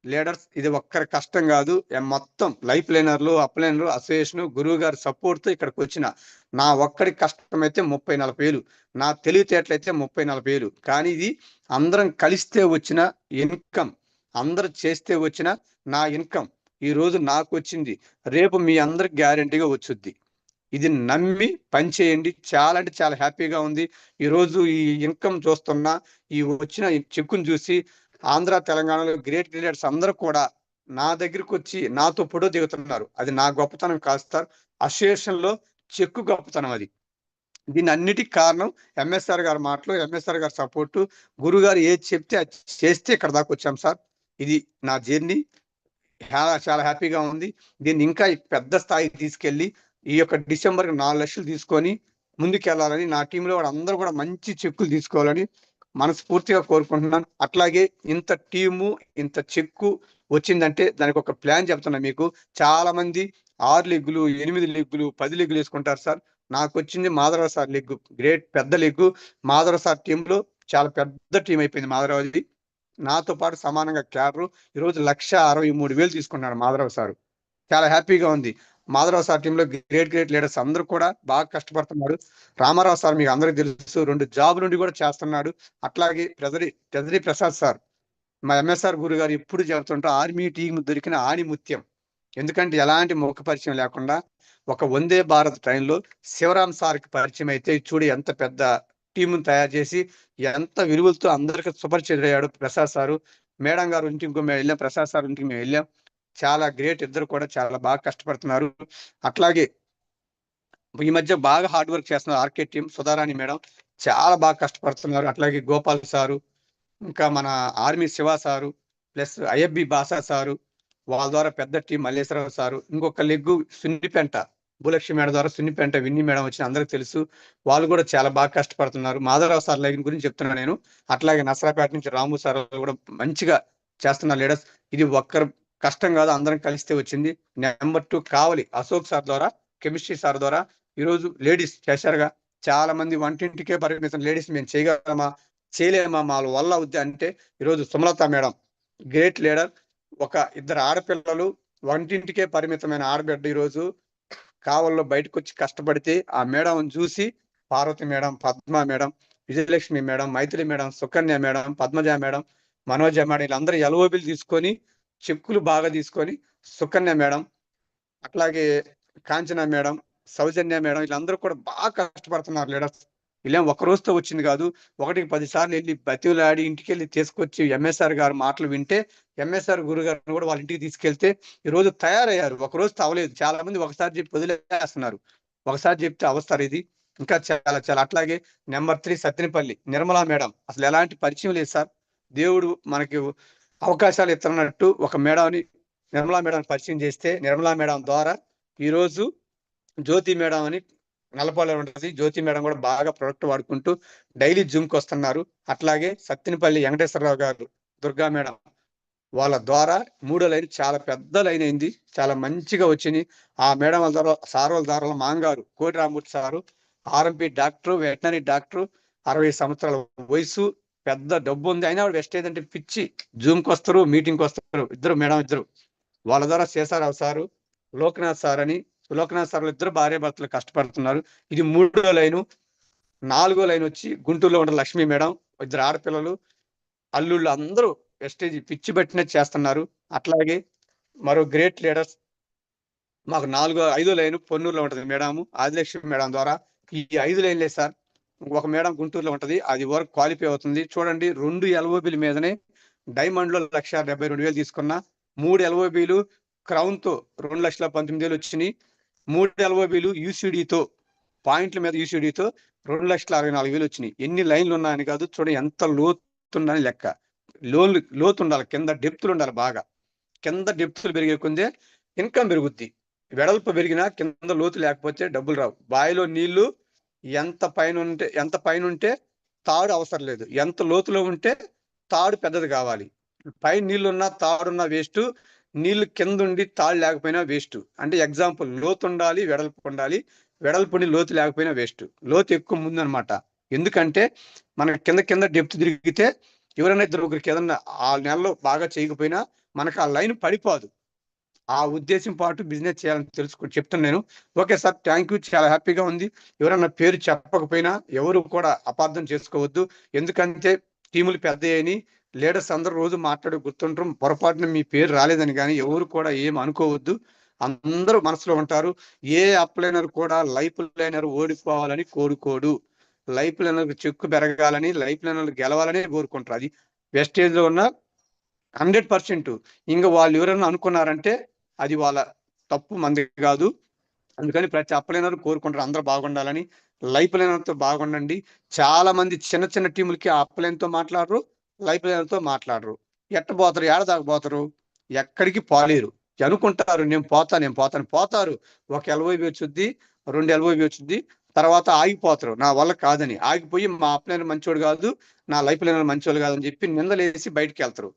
లీడర్స్ ఇది ఒక్కరి కష్టం కాదు, మొత్తం లైఫ్ లైనర్లు, అప్లైనర్లు అసోసియేషన్ గురువు గారి సపోర్ట్ తో ఇక్కడికి వచ్చిన నా ఒక్కడి కష్టం అయితే 30-40 వేలు, నా తెలివితేటలైతే 30-40 వేలు. కానీ ఇది అందరం కలిస్తే వచ్చిన ఇన్కమ్, అందరు చేస్తే వచ్చిన నా ఇన్కమ్ ఈ రోజు నాకు వచ్చింది, రేపు మీ అందరికి గ్యారంటీగా వచ్చుద్ది. ఇది నమ్మి పని చేయండి. చాలా అంటే చాలా హ్యాపీగా ఉంది. ఈరోజు ఈ ఇన్కమ్ చూస్తున్నా, ఈ వచ్చిన చెక్కును చూసి ఆంధ్ర తెలంగాణలో గ్రేట్ లీడర్స్ అందరూ కూడా నా దగ్గరికి వచ్చి నాతో ఫోటో దిగుతున్నారు. అది నా గొప్పతనం కాదు సార్, అసోసియేషన్ లో చెక్కు గొప్పతనం అది. దీని అన్నిటికి కారణం ఎంఎస్ఆర్ గారి మాటలు, ఎంఎస్ఆర్ గారి సపోర్టు, గురువు గారు ఏది చెప్తే అది చేస్తే ఇక్కడ దాకా వచ్చాం సార్. ఇది నా జర్నీ. చాలా హ్యాపీగా ఉంది. దీన్ని ఇంకా పెద్ద స్థాయికి తీసుకెళ్లి ఈ యొక్క డిసెంబర్ 4 లక్షలు తీసుకొని ముందుకెళ్లాలని, నా టీంలో అందరూ కూడా మంచి చెక్కులు తీసుకోవాలని మనస్ఫూర్తిగా కోరుకుంటున్నాను. అట్లాగే ఇంత టీము, ఇంత చెక్కు వచ్చిందంటే దానికి ఒక ప్లాన్ చెప్తున్నా మీకు. చాలా మంది 6 లెగ్గులు, 8 లెగ్గులు, 10 లెగ్గులు వేసుకుంటారు సార్. నాకు వచ్చింది మాధవరావు సార్ లెగ్గు, గ్రేట్ పెద్ద లెగ్గు. మాధవరావు సార్ టీంలో చాలా పెద్ద టీం అయిపోయింది మాధవరావుది. నాతో పాటు సమానంగా క్యాడరు ఈరోజు 1,63,000 తీసుకున్నాడు మాధవరావు సార్. చాలా హ్యాపీగా ఉంది. మాధవరావు సార్ టీంలో గ్రేట్ లీడర్స్ అందరూ కూడా బాగా కష్టపడుతున్నారు. రామారావు సార్ మీకు అందరికీ తెలుసు, 2 జాబ్ నుండి కూడా చేస్తున్నాడు. అట్లాగే ట్రెజరీ ప్రసాద్ సార్, మా ఎంఎస్ఆర్ గురు గారు ఎప్పుడు చెబుతుంటారు, ఆర్మీ టీం దొరికిన ఆణిముత్యం. ఎందుకంటే ఎలాంటి ముఖ పరిచయం లేకుండా ఒక వందే భారత్ ట్రైన్లో శివరాం సార్కి పరిచయం అయితే చూడు ఎంత పెద్ద టీమును తయారు చేసి ఎంత విలువలతో అందరికీ సుపరిచితుడయ్యాడు ప్రసాద్ సారు. మేడం గారు ఇంటికి మేము వెళ్ళాం, ప్రసాద్ సార్ ఇంటికి మేము వెళ్ళాం. చాలా గ్రేట్, ఇద్దరు కూడా చాలా బాగా కష్టపడుతున్నారు. అట్లాగే ఈ మధ్య బాగా హార్డ్ వర్క్ చేస్తున్నారు ఆర్కే టీం, సుధారాణి మేడం చాలా బాగా కష్టపడుతున్నారు. అట్లాగే గోపాల్ సారు, ఇంకా మన army Shiva sir, plus IFB Basha sir, వాళ్ళ ద్వారా పెద్ద టీం మల్లేశ్వరరావు సారు, ఇంకొక లెగ్గు సున్నిపెంట భూలక్ష్మి మేడం ద్వారా సున్నిపెంట విన్ని మేడం వచ్చిన అందరికి తెలుసు, వాళ్ళు కూడా చాలా బాగా కష్టపడుతున్నారు. మాధవరావు సార్ లైన్ గురించి చెప్తున్నాను నేను. అట్లాగే నసరాపేట నుంచి రాము సార్ కూడా మంచిగా చేస్తున్నారు లీడర్స్. ఇది ఒక్కరు కష్టం కాదు, అందరం కలిస్తే వచ్చింది. నెంబర్ 2 కావాలి అశోక్ సార్ ద్వారా, కెమిస్ట్రీ సార్ ద్వారా ఈరోజు లేడీస్ చేశారుగా. చాలా మంది వంటింటికే పరిమితం లేడీస్ మేము చేయగలమా చేయలేమా మా వల్ల అవుద్ది అంటే ఈరోజు సుమలత మేడం గ్రేట్ లీడర్. ఒక 2 ఆడపిల్లలు వంటింటికే పరిమితమైన ఆడబిడ్డ ఈరోజు కావల్లో బయటకు వచ్చి కష్టపడితే ఆ మేడం చూసి Parvathi madam, Padma madam, Vijayalakshmi madam, Maitri madam, Sukanya madam, Padmaja madam, Manoja madam వీళ్ళందరూ ఎల్ఓబిలు తీసుకొని చెక్కులు బాగా తీసుకొని, సుకన్య మేడం, అట్లాగే కాంచన మేడం, సౌజన్య మేడం వీళ్ళందరూ కూడా బాగా కష్టపడుతున్నారు లీడర్స్. ఇలా ఒక రోజుతో వచ్చింది కాదు, 1కి 10 సార్లు వెళ్ళి బతిలాడి ఇంటికి వెళ్ళి తీసుకొచ్చి ఎంఎస్ఆర్ గారు మాటలు వింటే ఎంఎస్ఆర్ గురు గారిని కూడా వాళ్ళ ఇంటికి తీసుకెళ్తే ఈ రోజు తయారయ్యారు. ఒక రోజు అవ్వలేదు. చాలా మంది ఒకసారి చెప్పి వదిలేస్తున్నారు, ఒకసారి చెప్తే అవస్తారు. ఇది ఇంకా చాలా. అట్లాగే నెంబర్ 3 సత్తినపల్లి నిర్మలా మేడం, అసలు ఎలాంటి పరిచయం లేదు సార్. దేవుడు మనకి అవకాశాలు ఇస్తున్నట్టు ఒక మేడంని, నిర్మలా మేడం పరిచయం చేస్తే నిర్మలా మేడం ద్వారా ఈరోజు జ్యోతి మేడం అని నల్లపాలెం ఉంటుంది. జ్యోతి మేడం కూడా బాగా ప్రొడక్ట్ వాడుకుంటూ డైలీ జిమ్కి వస్తున్నారు. అట్లాగే సత్తినపల్లి వెంకటేశ్వరరావు గారు, దుర్గా మేడం, వాళ్ళ ద్వారా 3వ లైన్ చాలా పెద్ద లైన్ అయింది. చాలా మంచిగా వచ్చింది. ఆ మేడం వాళ్ళ ద్వారా, సార్ వాళ్ళ ద్వారా మాంగారు Koti Ramurthy sir RMP doctor, veterinary doctor, 60 సంవత్సరాల వయసు, పెద్ద డబ్బు ఉంది. అయినా వెస్టేజ్ అంటే పిచ్చి. జూమ్కి వస్తారు, మీటింగ్కి వస్తారు. ఇద్దరు మేడం, ఇద్దరు. వాళ్ళ ద్వారా శేషారావు సారు, లోక్నాథ్ సార్ అని, లోక్నాథ్ సార్ ఇద్దరు భార్య భర్తలు కష్టపడుతున్నారు. ఇది 3వ లైను. 4వ లైన్ వచ్చి గుంటూరులో ఉన్న లక్ష్మీ మేడం, ఇద్దరు ఆడపిల్లలు, అల్లుళ్ళు అందరూ వెస్టేజ్ పిచ్చి పట్టినట్టు చేస్తున్నారు. అట్లాగే మరో గ్రేట్ లీడర్స్ మాకు 5వ లైన్ పొన్నూరులో ఉంటది మేడం, ఆదిలక్ష్మి మేడం ద్వారా. ఈ 5 లైన్లే సార్. ఒక మేడం గుంటూరులో ఉంటది, అది వర్క్ క్వాలిఫై అవుతుంది. చూడండి, 2 LOBల మీదనే డైమండ్ లో 1,72,000 తీసుకున్న, 3 LOBలు క్రౌన్ తో 2,19,000 వచ్చినాయి. 3 LOBలు యూసీడీతో, పాయింట్ల మీద యూసీడీతో 2,64,000 వచ్చినాయి. ఎన్ని లైన్లు ఉన్నాయని కాదు, చూడండి ఎంత లోతుందని లెక్క. లోతు ఉండాలి, కింద డెప్తులు ఉండాలి. బాగా కింద డెప్తులు పెరిగే కొందే ఇన్కమ్ పెరుగుద్ది. వెడల్పు పెరిగినా కింద లోతు లేకపోతే డబ్బులు రావు. బావిలో నీళ్లు ఎంత పైన ఉంటే తాడు అవసరం లేదు, ఎంత లోతులో ఉంటే తాడు పెద్దది కావాలి. పైన నీళ్లున్నా తాడున్నా వేస్ట్, నీళ్లు కింద ఉండి తాడు లేకపోయినా వేస్ట్. అంటే ఎగ్జాంపుల్, లోతు ఉండాలి, వెడల్పు ఉండాలి. వెడల్పుని లోతు లేకపోయినా వేస్ట్. లోతు ఎక్కువ ముందనమాట. ఎందుకంటే మన కింద డెప్త్ తిరిగితే ఎవరైనా ఇద్దరు ఒకరికి ఏదన్నా ఆ నెలలో బాగా చేయకపోయినా మనకు ఆ లైన్ పడిపోదు. ఆ ఉద్దేశం పాటు బిజినెస్ చేయాలని చెప్తాను నేను. ఓకే సార్, థ్యాంక్ యూ, చాలా హ్యాపీగా ఉంది. ఎవరన్నా పేరు చెప్పకపోయినా ఎవరు కూడా అపార్థం చేసుకోవద్దు. ఎందుకంటే టీములు పెద్ద అని లీడర్స్ అందరూ రోజు మాట్లాడి గుర్తుంటారు. పొరపాటున మీ పేరు రాలేదని కానీ ఎవరు కూడా ఏం అనుకోవద్దు. అందరూ మనసులో ఉంటారు. ఏ అప్లైనర్ కూడా లైఫ్ లైనర్ ఓడిపోవాలని కోరుకోడు. లైఫ్ లైనర్ చెక్కు పెరగాలని, లైఫ్ లైనర్ గెలవాలని కోరుకుంటారు. అది వెస్టేజ్ లో ఉన్న 100%. ఇంకా వాళ్ళు ఎవరైనా అనుకున్నారంటే అది వాళ్ళ తప్పు, మంది కాదు. అందుకని ప్రతి అప్లైనర్ కోరుకుంటారు అందరూ బాగుండాలని. లైఫ్ లైనర్తో బాగుండండి. చాలా మంది చిన్న టీములకి అప్లైన్ తో మాట్లాడరు, లైఫ్ లైనర్ తో మాట్లాడరు. ఎట్టబోతారు, ఏడదాకపోతారు, ఎక్కడికి పోలేరు. అనుకుంటారు నేను పోతారు. ఒక LOB వచ్చుద్ది, 2 LOB వచ్చుద్ది, తర్వాత ఆగిపోతారు. నా వల్ల కాదని ఆగిపోయి మా అప్లైనర్ మంచోడు కాదు, నా లైఫ్ లైనర్ మంచోడు కాదని చెప్పి నిందలేసి బయటికి వెళ్తారు.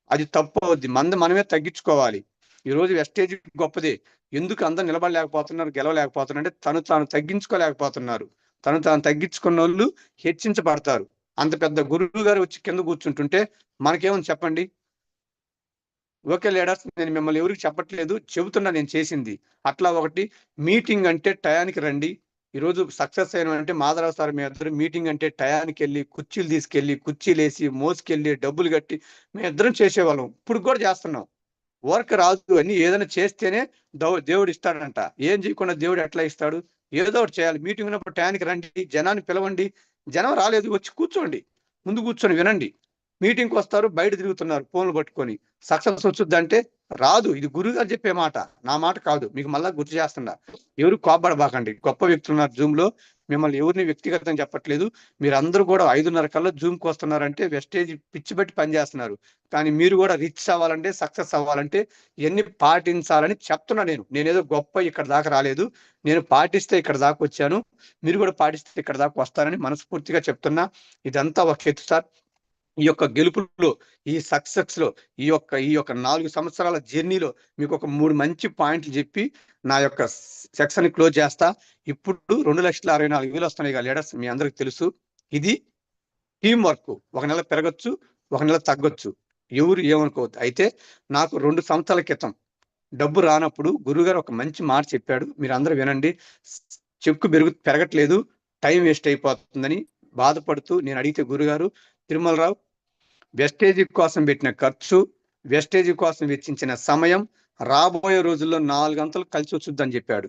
అది తప్పు అవుద్ది. మనమే తగ్గించుకోవాలి. ఈ రోజు వెస్టేజ్ గొప్పదే. ఎందుకు అందరు నిలబడలేకపోతున్నారు, గెలవలేకపోతున్నారు అంటే తాను తగ్గించుకోలేకపోతున్నారు. తాను తగ్గించుకున్న వాళ్ళు హెచ్చించబడతారు. అంత పెద్ద గురువు గారు వచ్చి కింద కూర్చుంటుంటే మనకేమని చెప్పండి. ఓకే లీడర్స్, నేను మిమ్మల్ని ఎవరికి చెప్పట్లేదు, చెబుతున్నా నేను చేసింది. అట్లా ఒకటి మీటింగ్ అంటే టయానికి రండి. ఈరోజు సక్సెస్ అయిన అంటే మాధవరావు సార్, మీ ఇద్దరు మీటింగ్ అంటే టయానికి వెళ్ళి కుర్చీలు తీసుకెళ్ళి, కుర్చీలు వేసి, మోసుకెళ్ళి, డబ్బులు కట్టి మేము ఇద్దరం చేసేవాళ్ళం. ఇప్పుడు కూడా చేస్తున్నాం. వర్క్ రాదు అని ఏదైనా చేస్తేనే దేవుడు ఇస్తాడంట. ఏం చేయకుండా దేవుడు ఎట్లా ఇస్తాడు? ఏదో ఒకటి చేయాలి. మీటింగ్ ఉన్నప్పుడు టయానికి రండి, జనాన్ని పిలవండి. జనం రాలేదు, వచ్చి కూర్చోండి, ముందు కూర్చొని వినండి. మీటింగ్కి వస్తారు, బయట తిరుగుతున్నారు ఫోన్లు పట్టుకొని. సక్సెస్ వచ్చుద్దంటే రాదు. ఇది గురువు గారు చెప్పే మాట, నా మాట కాదు. మీకు మళ్ళా గుర్తు చేస్తున్నా, ఎవరు కోపడబాకండి. గొప్ప వ్యక్తులు ఉన్నారు జూమ్ లో, మిమ్మల్ని ఎవరిని వ్యక్తిగతంగా చెప్పట్లేదు. మీరు అందరూ కూడా 5:30 కల్లా జూమ్కి వస్తున్నారంటే వెస్టేజ్ పిచ్చి బట్టి పనిచేస్తున్నారు. కానీ మీరు కూడా రిచ్ అవ్వాలంటే, సక్సెస్ అవ్వాలంటే ఇవన్నీ పాటించాలని చెప్తున్నా. నేనేదో గొప్ప ఇక్కడ దాకా రాలేదు, నేను పాటిస్తే ఇక్కడ దాకా వచ్చాను. మీరు కూడా పాటిస్తే ఇక్కడ దాకా వస్తారని మనస్ఫూర్తిగా చెప్తున్నా. ఇదంతా ఒక ఎత్తు సార్. ఈ యొక్క గెలుపులో, ఈ సక్సెస్ లో, ఈ యొక్క 4 సంవత్సరాల జర్నీలో మీకు ఒక 3 మంచి పాయింట్లు చెప్పి నా యొక్క సెక్షన్ క్లోజ్ చేస్తా. ఇప్పుడు 2,64,000 వస్తున్నాయి కదా లీడర్స్, మీ అందరికి తెలుసు. ఇది టీం వర్క్. ఒక నెల పెరగచ్చు, ఒక నెల తగ్గొచ్చు, ఎవరు ఏమనుకోవద్దు. అయితే నాకు 2 సంవత్సరాల క్రితం డబ్బు రానప్పుడు గురుగారు ఒక మంచి మాట చెప్పాడు, మీరు అందరూ వినండి. చెక్కు పెరగట్లేదు, టైం వేస్ట్ అయిపోతుందని బాధపడుతూ నేను అడిగితే, గురుగారు తిరుమలరావు, వెస్టేజీ కోసం పెట్టిన ఖర్చు, వెస్టేజీ కోసం వెచ్చించిన సమయం రాబోయే రోజుల్లో 4 గంటలు కలిసి వచ్చుద్దని చెప్పాడు.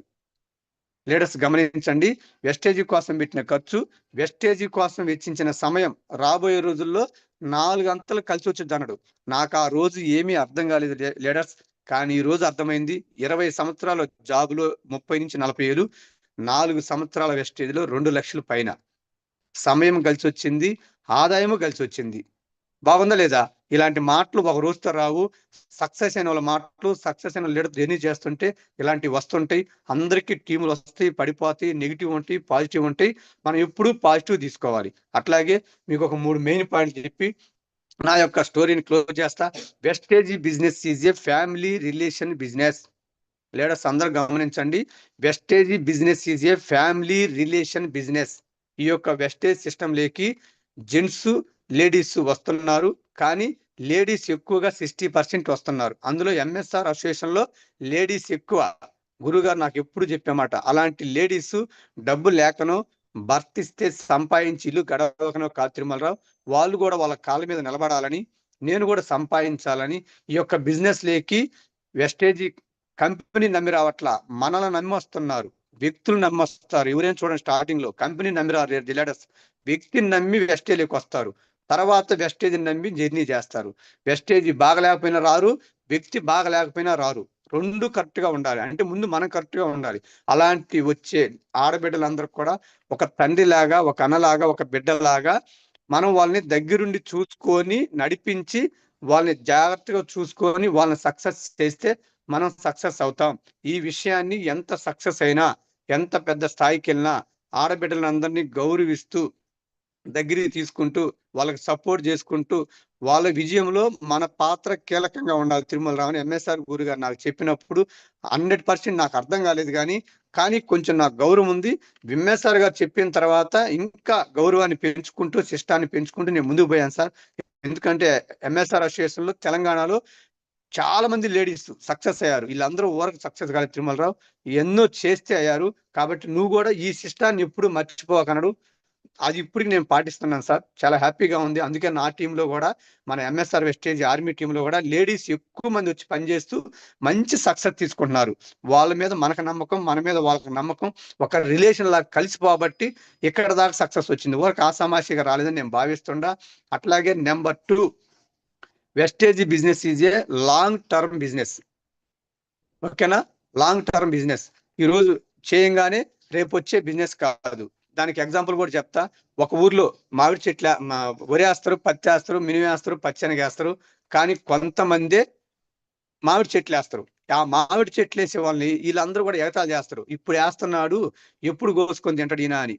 లీడర్స్ గమనించండి, వెస్టేజీ కోసం పెట్టిన ఖర్చు, వెస్టేజీ కోసం వెచ్చించిన సమయం రాబోయే రోజుల్లో 4 గంటలు కలిసి వచ్చుద్ది అన్నాడు. నాకు ఆ రోజు ఏమీ అర్థం కాలేదు లీడర్స్. కానీ ఈ రోజు అర్థమైంది. 20 సంవత్సరాల జాబులో 30 నుంచి 40 ఏళ్ళు, 4 సంవత్సరాల వెస్టేజ్లో 2 లక్షల పైన సమయం కలిసి వచ్చింది, ఆదాయము కలిసి వచ్చింది. బాగుందా లేదా? ఇలాంటి మాటలు ఒక రోజుతో రావు. సక్సెస్ అయిన వాళ్ళ మాటలు, సక్సెస్ అయిన లీడర్ జర్నీ చేస్తుంటే ఇలాంటివి వస్తుంటాయి. అందరికీ టీములు వస్తాయి, పడిపోతాయి, నెగిటివ్ ఉంటాయి, పాజిటివ్ ఉంటాయి. మనం ఎప్పుడూ పాజిటివ్ తీసుకోవాలి. అట్లాగే మీకు ఒక 3 మెయిన్ పాయింట్లు చెప్పి నా యొక్క స్టోరీని క్లోజ్ చేస్తా. Vestige business is A family relation business. Leaders అందరూ గమనించండి. Vestige business is A family relation business. ఈ యొక్క వెస్టేజ్ సిస్టమ్ లేకి జెంట్స్ లేడీస్ వస్తున్నారు, కానీ లేడీస్ ఎక్కువగా 60% వస్తున్నారు. అందులో ఎంఎస్ఆర్ అసోసియేషన్ లో లేడీస్ ఎక్కువ. గురుగారు నాకు ఎప్పుడు చెప్పామాట, అలాంటి లేడీస్ డబ్బు లేకనో భర్త ఇస్తే సంపాదించి ఇల్లు గడవకనో కాదు తిరుమలరావు, వాళ్ళు కూడా వాళ్ళ కాళ్ళ మీద నిలబడాలని, నేను కూడా సంపాదించాలని ఈ యొక్క బిజినెస్ లేకి వెస్టేజీ కంపెనీ నమ్మి రావట్లా, మనల్ని నమ్మి వస్తున్నారు, వ్యక్తులు నమ్మి వస్తారు. ఎవరైనా చూడండి, స్టార్టింగ్ లో కంపెనీ నమ్మి రారు లీడర్స్, వ్యక్తిని నమ్మి వెస్టేజ్కి వస్తారు. తర్వాత వెస్టేజ్ నమ్మి జర్నీ చేస్తారు. వెస్టేజ్ బాగలేకపోయినా రారు, వ్యక్తి బాగలేకపోయినా రారు. రెండు కరెక్ట్ గా ఉండాలి. అంటే ముందు మనం కరెక్ట్ గా ఉండాలి. అలాంటి వచ్చే ఆడబిడ్డలందరూ కూడా ఒక తండ్రిలాగా, ఒక అన్నలాగా, ఒక బిడ్డలాగా మనం వాళ్ళని దగ్గరుండి చూసుకొని నడిపించి, వాళ్ళని జాగ్రత్తగా చూసుకొని వాళ్ళని సక్సెస్ చేస్తే మనం సక్సెస్ అవుతాం. ఈ విషయాన్ని ఎంత సక్సెస్ అయినా, ఎంత పెద్ద స్థాయికి వెళ్ళినా ఆడబిడ్డలందరినీ గౌరవిస్తూ దగ్గరికి తీసుకుంటూ వాళ్ళకి సపోర్ట్ చేసుకుంటూ వాళ్ళ విజయంలో మన పాత్ర కీలకంగా ఉండాలి. తిరుమల రావు ఎంఎస్ఆర్ గురు గారు నాకు చెప్పినప్పుడు 100% నాకు అర్థం కాలేదు, కానీ కొంచెం నాకు గౌరవం ఉంది. ఎంఎస్ఆర్ గారు చెప్పిన తర్వాత ఇంకా గౌరవాన్ని పెంచుకుంటూ, శిష్టాన్ని పెంచుకుంటూ నేను ముందుకు పోయాను సార్. ఎందుకంటే ఎంఎస్ఆర్ అసోసియేషన్ లో తెలంగాణలో చాలా మంది లేడీస్ సక్సెస్ అయ్యారు. వీళ్ళందరూ ఊరకు సక్సెస్ కాలేదు తిరుమలరావు, ఎన్నో చేస్తే అయ్యారు. కాబట్టి నువ్వు కూడా ఈ శిష్టాన్ని ఎప్పుడు మర్చిపోకనడు. అది ఇప్పటికి నేను పాటిస్తున్నాను సార్. చాలా హ్యాపీగా ఉంది. అందుకే నా టీంలో కూడా, మన ఎంఎస్ఆర్ వెస్టేజ్ ఆర్మీ టీంలో కూడా లేడీస్ ఎక్కువ మంది వచ్చి పనిచేస్తూ మంచి సక్సెస్ తీసుకుంటున్నారు. వాళ్ళ మీద మనకు నమ్మకం, మన మీద వాళ్ళకి నమ్మకం, ఒక రిలేషన్ లాగా కలిసిపోబట్టి ఇక్కడ దాకా సక్సెస్ వచ్చింది. ఊరికి ఆసామాషిగా రాలేదని నేను భావిస్తుండా. అట్లాగే number 2, Vestige business is a long term business. ఓకేనా? Long term business. ఈ రోజు చేయంగానే రేపు వచ్చే బిజినెస్ కాదు. దానికి ఎగ్జాంపుల్ కూడా చెప్తా. ఒక ఊర్లో మామిడి చెట్ల వరి వేస్తారు, పత్తి వేస్తారు, మినుము వేస్తారు, పచ్చనగ వేస్తారు. కానీ కొంతమంది మామిడి చెట్లు వేస్తారు. ఆ మామిడి చెట్లు వేసే వాళ్ళని వీళ్ళందరూ కూడా ఎగతాళి చేస్తారు. ఇప్పుడు వేస్తున్నాడు, ఎప్పుడు కోసుకొని తింటాడు ఈయన అని.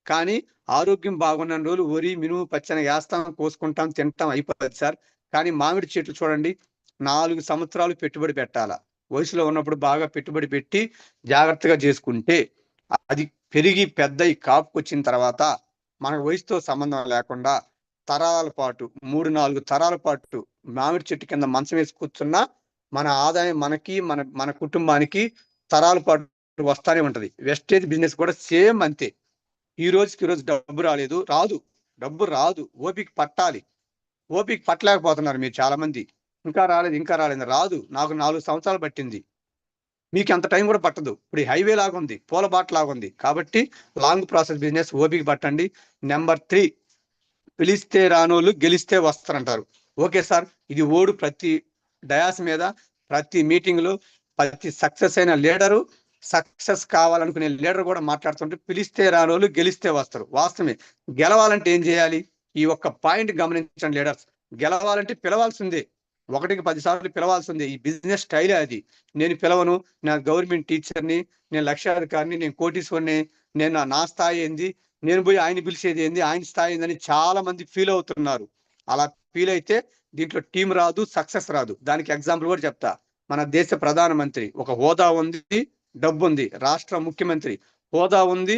కానీ ఆరోగ్యం బాగున్న రోజులు వరి, మినుము, పచ్చనగ వేస్తాం, కోసుకుంటాం, తింటాం, అయిపోతుంది సార్. కానీ మామిడి చెట్లు చూడండి, 4 సంవత్సరాలు పెట్టుబడి పెట్టాలా. వయసులో ఉన్నప్పుడు బాగా పెట్టుబడి పెట్టి జాగ్రత్తగా చేసుకుంటే అది పెరిగి పెద్దయి కాపుకొచ్చిన తర్వాత మనకు వయసుతో సంబంధం లేకుండా తరాల పాటు 3-4 తరాల పాటు మామిడి చెట్టు కింద మంచం వేసి కూర్చున్నా మన ఆదాయం మనకి, మన కుటుంబానికి తరాల పాటు వస్తానే ఉంటది. వెస్టేజ్ బిజినెస్ కూడా సేమ్ అంతే. ఈ రోజుకి రోజు డబ్బు రాదు, డబ్బు రాదు. ఓపిక పట్టాలి. ఓపిక పట్టలేకపోతున్నారు మీరు చాలా మంది. ఇంకా రాలేదు రాదు. నాకు 4 సంవత్సరాలు పట్టింది. మీకు అంత టైం కూడా పట్టదు. ఇప్పుడు హైవే లాగా ఉంది, పూల బాట లాగా ఉంది. కాబట్టి లాంగ్ ప్రాసెస్ బిజినెస్, ఓపిక పట్టండి. నెంబర్ 3, పిలిస్తే రానోళ్ళు గెలిస్తే వస్తారంటారు. ఓకే సార్, ఇది ఓడు ప్రతి డయాస్ మీద, ప్రతి మీటింగ్ లో, ప్రతి సక్సెస్ అయిన లీడరు, సక్సెస్ కావాలనుకునే లీడర్ కూడా మాట్లాడుతుంటే పిలిస్తే రానోళ్ళు గెలిస్తే వస్తారు. వాస్తవమే. గెలవాలంటే ఏం చేయాలి? ఈ ఒక్క పాయింట్ గమనించండి లీడర్స్. గెలవాలంటే పిలవాల్సిందే, 1కి 10 సార్లు పిలవాల్సిందే. ఈ బిజినెస్ స్టైలే అది. నేను పిలవను, నా గవర్నమెంట్ టీచర్ని, నేను లక్షాధికారిని, నేను కోటీశ్వరిని, నేను నా స్థాయి ఏంది, నేను పోయి ఆయన పిలిచేది ఏంది, ఆయన స్థాయి ఏందని చాలా మంది ఫీల్ అవుతున్నారు. అలా ఫీల్ అయితే దీంట్లో టీం రాదు, సక్సెస్ రాదు. దానికి ఎగ్జాంపుల్ కూడా చెప్తా. మన దేశ ప్రధానమంత్రి ఒక హోదా ఉంది, డబ్బు ఉంది. రాష్ట్ర ముఖ్యమంత్రి హోదా ఉంది,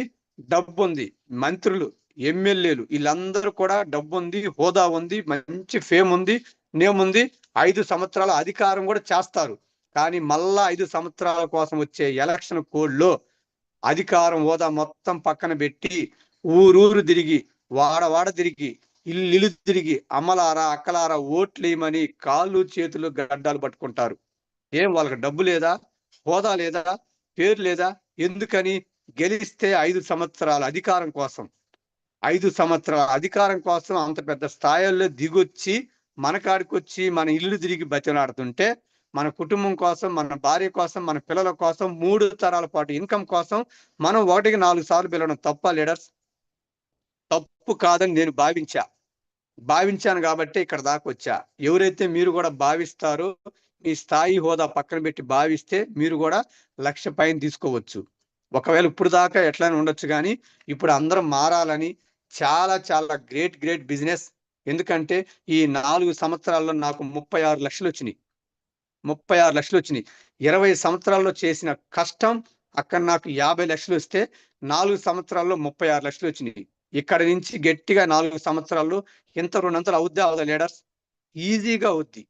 డబ్బు ఉంది. మంత్రులు, ఎమ్మెల్యేలు వీళ్ళందరూ కూడా డబ్బు ఉంది, హోదా ఉంది, మంచి ఫేమ్ ఉంది, నేమ్ ఉంది. 5 సంవత్సరాల అధికారం కూడా చేస్తారు. కానీ మళ్ళా 5 సంవత్సరాల కోసం వచ్చే ఎలక్షన్ కోడ్లో అధికారం, హోదా మొత్తం పక్కన పెట్టి ఊరూరు తిరిగి, వాడ తిరిగి, ఇల్లు తిరిగి, అమ్మలారా, అక్కలారా ఓట్లేయమని కాళ్ళు చేతులు గడ్డాలు పట్టుకుంటారు. ఏం వాళ్ళకి డబ్బు లేదా, హోదా లేదా, పేరు లేదా? ఎందుకని? గెలిస్తే 5 సంవత్సరాల అధికారం కోసం, 5 సంవత్సరాల అధికారం కోసం అంత పెద్ద స్థాయిల్లో దిగొచ్చి మన కాడికి వచ్చి మన ఇల్లు తిరిగి బతిలాడుతుంటే, మన కుటుంబం కోసం, మన భార్య కోసం, మన పిల్లల కోసం, 3 తరాల పాటు ఇన్కమ్ కోసం మనం 1కి 4 సార్లు పిలవడం తప్ప లీడర్స్? తప్పు కాదని నేను భావించా. భావించాను కాబట్టి ఇక్కడ దాకా వచ్చా. ఎవరైతే మీరు కూడా భావిస్తారో మీ స్థాయి హోదా పక్కన పెట్టి భావిస్తే మీరు కూడా 1,00,000 పైన తీసుకోవచ్చు. ఒకవేళ ఇప్పుడు దాకా ఎట్లైనా ఉండొచ్చు కానీ ఇప్పుడు అందరం మారాలని చాలా చాలా గ్రేట్ బిజినెస్. ఎందుకంటే ఈ 4 సంవత్సరాల్లో నాకు 36 లక్షలు వచ్చినాయి. 36 లక్షలు వచ్చినాయి. 20 సంవత్సరాల్లో చేసిన కష్టం అక్కడ నాకు 50 లక్షలు వస్తే 4 సంవత్సరాల్లో 36 లక్షలు వచ్చినాయి. ఇక్కడ నుంచి గట్టిగా 4 సంవత్సరాల్లో ఇంత 200 అవుద్దా అవదా లీడర్స్? ఈజీగా అవుద్ది.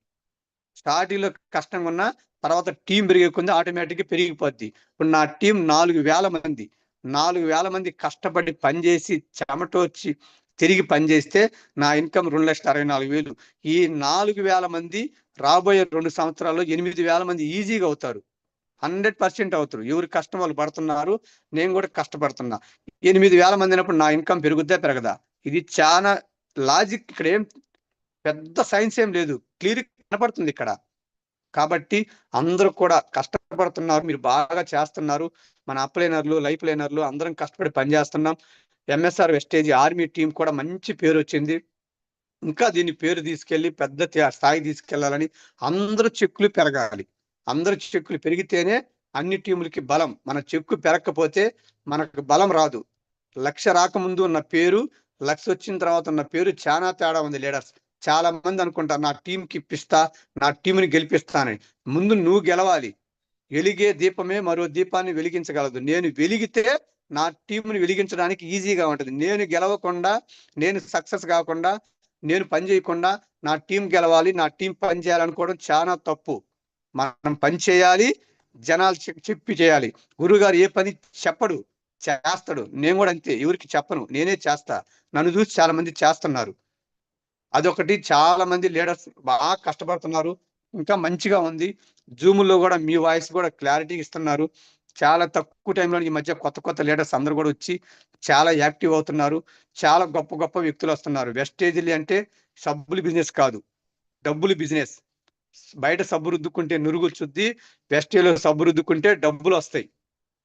స్టార్టింగ్ లో కష్టంగా ఉన్నా తర్వాత టీం పెరిగే కొంది ఆటోమేటిక్గా పెరిగిపోద్ది. ఇప్పుడు నా టీం 4,000 మంది. 4,000 మంది కష్టపడి పనిచేసి చెమటోర్చి తిరిగి పనిచేస్తే నా ఇన్కమ్ 2,64,000. ఈ 4,000 మంది రాబోయే 2 సంవత్సరాల్లో 8,000 మంది ఈజీగా అవుతారు. 100% అవుతారు. ఎవరి కష్టం వాళ్ళు పడుతున్నారు. నేను కూడా కష్టపడుతున్నా. 8,000 మంది అయినప్పుడు నా ఇన్కమ్ పెరుగుద్దా పెరగదా? ఇది చాలా లాజిక్. ఇక్కడ ఏం పెద్ద సైన్స్ ఏం లేదు, క్లియర్ కనపడుతుంది ఇక్కడ. కాబట్టి అందరూ కూడా కష్టపడుతున్నారు, మీరు బాగా చేస్తున్నారు. మన అప్లైనర్లు లైఫ్ లైనర్లు అందరం కష్టపడి పనిచేస్తున్నాం. ఎంఎస్ఆర్ వెస్టేజ్ ఆర్మీ టీం కూడా మంచి పేరు వచ్చింది. ఇంకా దీన్ని పేరు తీసుకెళ్లి పెద్ద స్థాయి తీసుకెళ్లాలని అందరూ చెక్కులు పెరగాలి. అందరూ చెక్కులు పెరిగితేనే అన్ని టీములకి బలం. మన చెక్కు పెరగకపోతే మనకు బలం రాదు. 1,00,000 రాకముందు ఉన్న పేరు 1,00,000 వచ్చిన తర్వాత ఉన్న పేరు చాలా తేడా ఉంది లీడర్స్. చాలా మంది అనుకుంటారు నా టీంకి ఇప్పిస్తా, నా టీంని గెలిపిస్తానని. ముందు నువ్వు గెలవాలి. వెలిగే దీపమే మరో దీపాన్ని వెలిగించగలదు. నేను వెలిగితే నా టీంని వెలిగించడానికి ఈజీగా ఉంటుంది. నేను గెలవకుండా, నేను సక్సెస్ కాకుండా, నేను పని చేయకుండా నా టీం గెలవాలి, నా టీం పని చేయాలనుకోవడం చాలా తప్పు. మనం పని చేయాలి, జనాలు చెప్పి చేయాలి. గురువుగారు ఏ పని చెప్పడు, చేస్తాడు. నేను కూడా అంతే, ఎవరికి చెప్పను, నేనే చేస్తా. నన్ను చూసి చాలా మంది చేస్తున్నారు. అదొకటి. చాలా మంది లీడర్స్ బాగా కష్టపడుతున్నారు. ఇంకా మంచిగా ఉంది. జూముల్లో కూడా మీ వాయిస్ కూడా క్లారిటీ ఇస్తున్నారు. చాలా తక్కువ టైంలో ఈ మధ్య కొత్త లీడర్స్ అందరూ కూడా వచ్చి చాలా యాక్టివ్ అవుతున్నారు. చాలా గొప్ప వ్యక్తులు వస్తున్నారు. వెస్టేజ్లు అంటే సబ్బులు బిజినెస్ కాదు, డబ్బులు బిజినెస్. బయట సబ్బు రుద్దుకుంటే నురుగు చుద్ది, వెస్టేజ్లో సబ్బు రుద్దుకుంటే డబ్బులు వస్తాయి.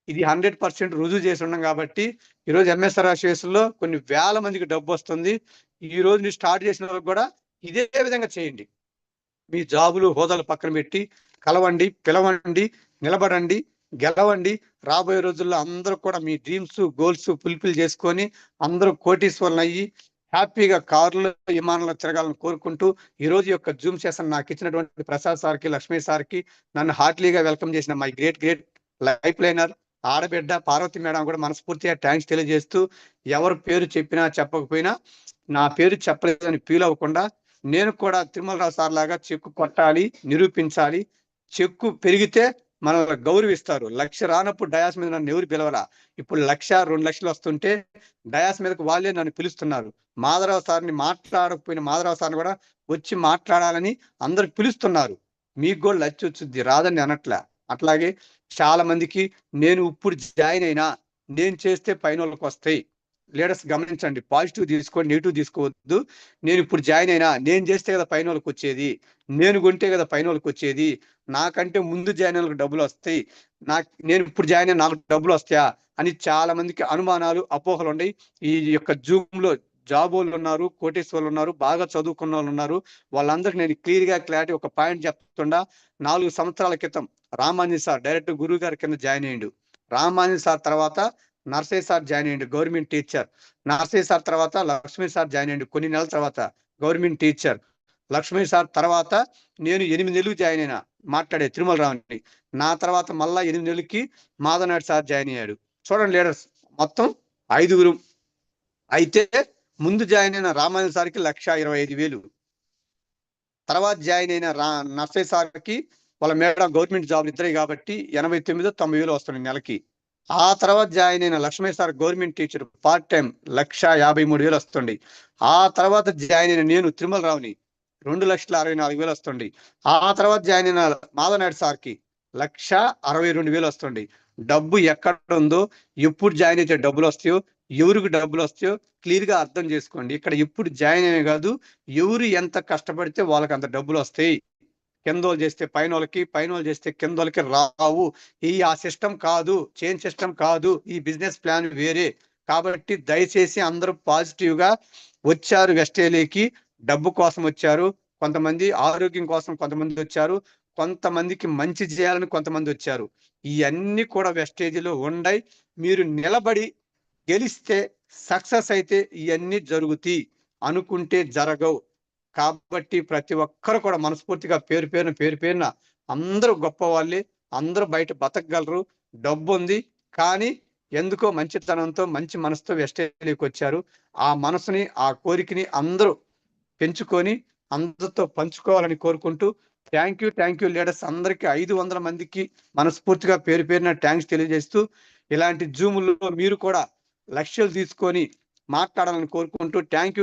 ఇది 100% రుజువు చేసి ఉన్నాం కాబట్టి ఈరోజు ఎంఎస్ఆర్ లో కొన్ని వేల మందికి డబ్బు వస్తుంది. ఈ రోజు మీరు స్టార్ట్ చేసిన వాళ్ళకి కూడా ఇదే విధంగా చేయండి. మీ జాబులు హోదాలు పక్కన పెట్టి కలవండి, పిలవండి, నిలబడండి, గెలవండి. రాబోయే రోజుల్లో అందరూ కూడా మీ డ్రీమ్స్ గోల్స్ ఫుల్ఫిల్ చేసుకొని అందరూ కోటీశ్వరులు అయ్యి హ్యాపీగా కార్లు విమానంలో తిరగాలని కోరుకుంటూ ఈ రోజు యొక్క జూమ్ సెషన్ నాకు ఇచ్చినటువంటి ప్రసాద్ సార్కి, లక్ష్మీ సార్కి, నన్ను హార్ట్లీగా వెల్కమ్ చేసిన మై గ్రేట్ లైఫ్ లైనర్ ఆడబిడ్డ పార్వతి మేడం కూడా మనస్ఫూర్తిగా థ్యాంక్స్ తెలియజేస్తూ, ఎవరు పేరు చెప్పినా చెప్పకపోయినా నా పేరు చెప్పలేదని ఫీల్ అవ్వకుండా నేను కూడా తిరుమలరావు సార్ లాగా చెక్కు కొట్టాలి, నిరూపించాలి. చెక్కు పెరిగితే మనల్ని గౌరవిస్తారు. 1,00,000 రానప్పుడు డయాస్ మీద నన్ను ఎవరు పిలవరా. ఇప్పుడు 1,00,000, 2,00,000 వస్తుంటే డయాస్ మీదకి వాళ్ళే నన్ను పిలుస్తున్నారు. మాధవరావు సార్ని మాట్లాడకపోయిన మాధవరావు సార్ని కూడా వచ్చి మాట్లాడాలని అందరు పిలుస్తున్నారు. మీకు కూడా లచ్చి వచ్చుద్ది, రాదని అనట్లే. అట్లాగే చాలా మందికి నేను ఇప్పుడు జాయిన్ అయినా, నేను చేస్తే పైన వాళ్ళకి వస్తాయి. లీడర్స్ గమనించండి, పాజిటివ్ తీసుకోండి, నెగిటివ్ తీసుకోవద్దు. నేను ఇప్పుడు జాయిన్ అయినా, నేను చేస్తే కదా పైన వాళ్ళకి వచ్చేది, నేను కొంటే కదా పైన వాళ్ళకి వచ్చేది, నాకంటే ముందు జాయిన్ వాళ్ళకి డబ్బులు వస్తాయి, నేను ఇప్పుడు జాయిన్ అయినా నాకు డబ్బులు వస్తాయా అని చాలా మందికి అనుమానాలు, అపోహలు ఉన్నాయి. ఈ యొక్క జూమ్ లో జాబ్ వాళ్ళు ఉన్నారు, కోటేశ్వర్లు ఉన్నారు, బాగా చదువుకున్న వాళ్ళు ఉన్నారు. వాళ్ళందరికీ నేను క్లారిటీ ఒక పాయింట్ చెప్తుండా. 4 సంవత్సరాల క్రితం రామాంజన్ సార్ డైరెక్ట్ గురువు గారి కింద జాయిన్ అయ్యిండు. రామాంజన్ సార్ తర్వాత నర్సయ్య సార్ జాయిన్ అయ్యిండు, గవర్నమెంట్ టీచర్. నర్సయ్య సార్ తర్వాత లక్ష్మీ సార్ జాయిన్ అయ్యిండు, కొన్ని నెలల తర్వాత గవర్నమెంట్ టీచర్. లక్ష్మీ సార్ తర్వాత నేను 8 నెలలు జాయిన్ అయినా, మాట్లాడే తిరుమలరావుని. నా తర్వాత మళ్ళా 8 నెలలకి మాధవనాయుడు సార్ జాయిన్ అయ్యాడు. చూడండి లీడర్స్, మొత్తం 5గురు. అయితే ముందు జాయిన్ అయిన రామాంజన్ సార్కి 1,25,000, తర్వాత జాయిన్ అయిన నర్సయ్య సార్కి వాళ్ళ మేడం గవర్నమెంట్ జాబ్లు ఇద్దరే కాబట్టి 89,000-90,000 వస్తుంది నెలకి. ఆ తర్వాత జాయిన్ అయిన Lakshmi sir government teacher part time 1,53,000 వస్తుంది. ఆ తర్వాత జాయిన్ అయిన నేను తిరుమలరావుని 2,64,000 వస్తుంది. ఆ తర్వాత జాయిన్ అయిన మాధవనాయుడు సార్కి 1,62,000 వస్తుంది. డబ్బు ఎక్కడ ఉందో, ఎప్పుడు జాయిన్ అయితే డబ్బులు వస్తాయో, ఎవరికి డబ్బులు వస్తాయో క్లియర్ గా అర్థం చేసుకోండి. ఇక్కడ ఎప్పుడు జాయిన్ అయ్యే కాదు, ఎవరు ఎంత కష్టపడితే వాళ్ళకి అంత డబ్బులు వస్తాయి. కిందోళ్ళు చేస్తే పైన వాళ్ళకి, పైన వాళ్ళు చేస్తే కింద వాళ్ళకి రావు. ఆ సిస్టమ్ కాదు, చైన్ సిస్టమ్ కాదు, ఈ బిజినెస్ ప్లాన్ వేరే. కాబట్టి దయచేసి అందరూ పాజిటివ్ గా వచ్చారు వెస్టేలీకి, డబ్బు కోసం వచ్చారు, కొంతమంది ఆరోగ్యం కోసం కొంతమంది వచ్చారు, కొంతమందికి మంచి చేయాలని కొంతమంది వచ్చారు. ఇవన్నీ కూడా వెస్టేజ్లో ఉండయి. మీరు నిలబడి గెలిస్తే సక్సెస్ అయితే ఇవన్నీ జరుగుతాయి, అనుకుంటే జరగవు. కాబట్టి ప్రతి ఒక్కరు కూడా మనస్ఫూర్తిగా పేరు పేరున అందరూ గొప్ప వాళ్ళే, అందరూ బయట బతకగలరు. డబ్బు ఉంది, కానీ ఎందుకో మంచితనంతో మంచి మనసుతో వెస్టేజ్లోకి వచ్చారు. ఆ మనసుని ఆ కోరికని అందరూ పెంచుకొని అందరితో పంచుకోవాలని కోరుకుంటూ థ్యాంక్ యూ లీడర్స్ అందరికీ 500 మందికి మనస్ఫూర్తిగా పేరున థ్యాంక్స్ తెలియజేస్తూ, ఇలాంటి జూముల్లో మీరు కూడా లక్ష్యాలు తీసుకొని మాట్లాడాలని కోరుకుంటూ thank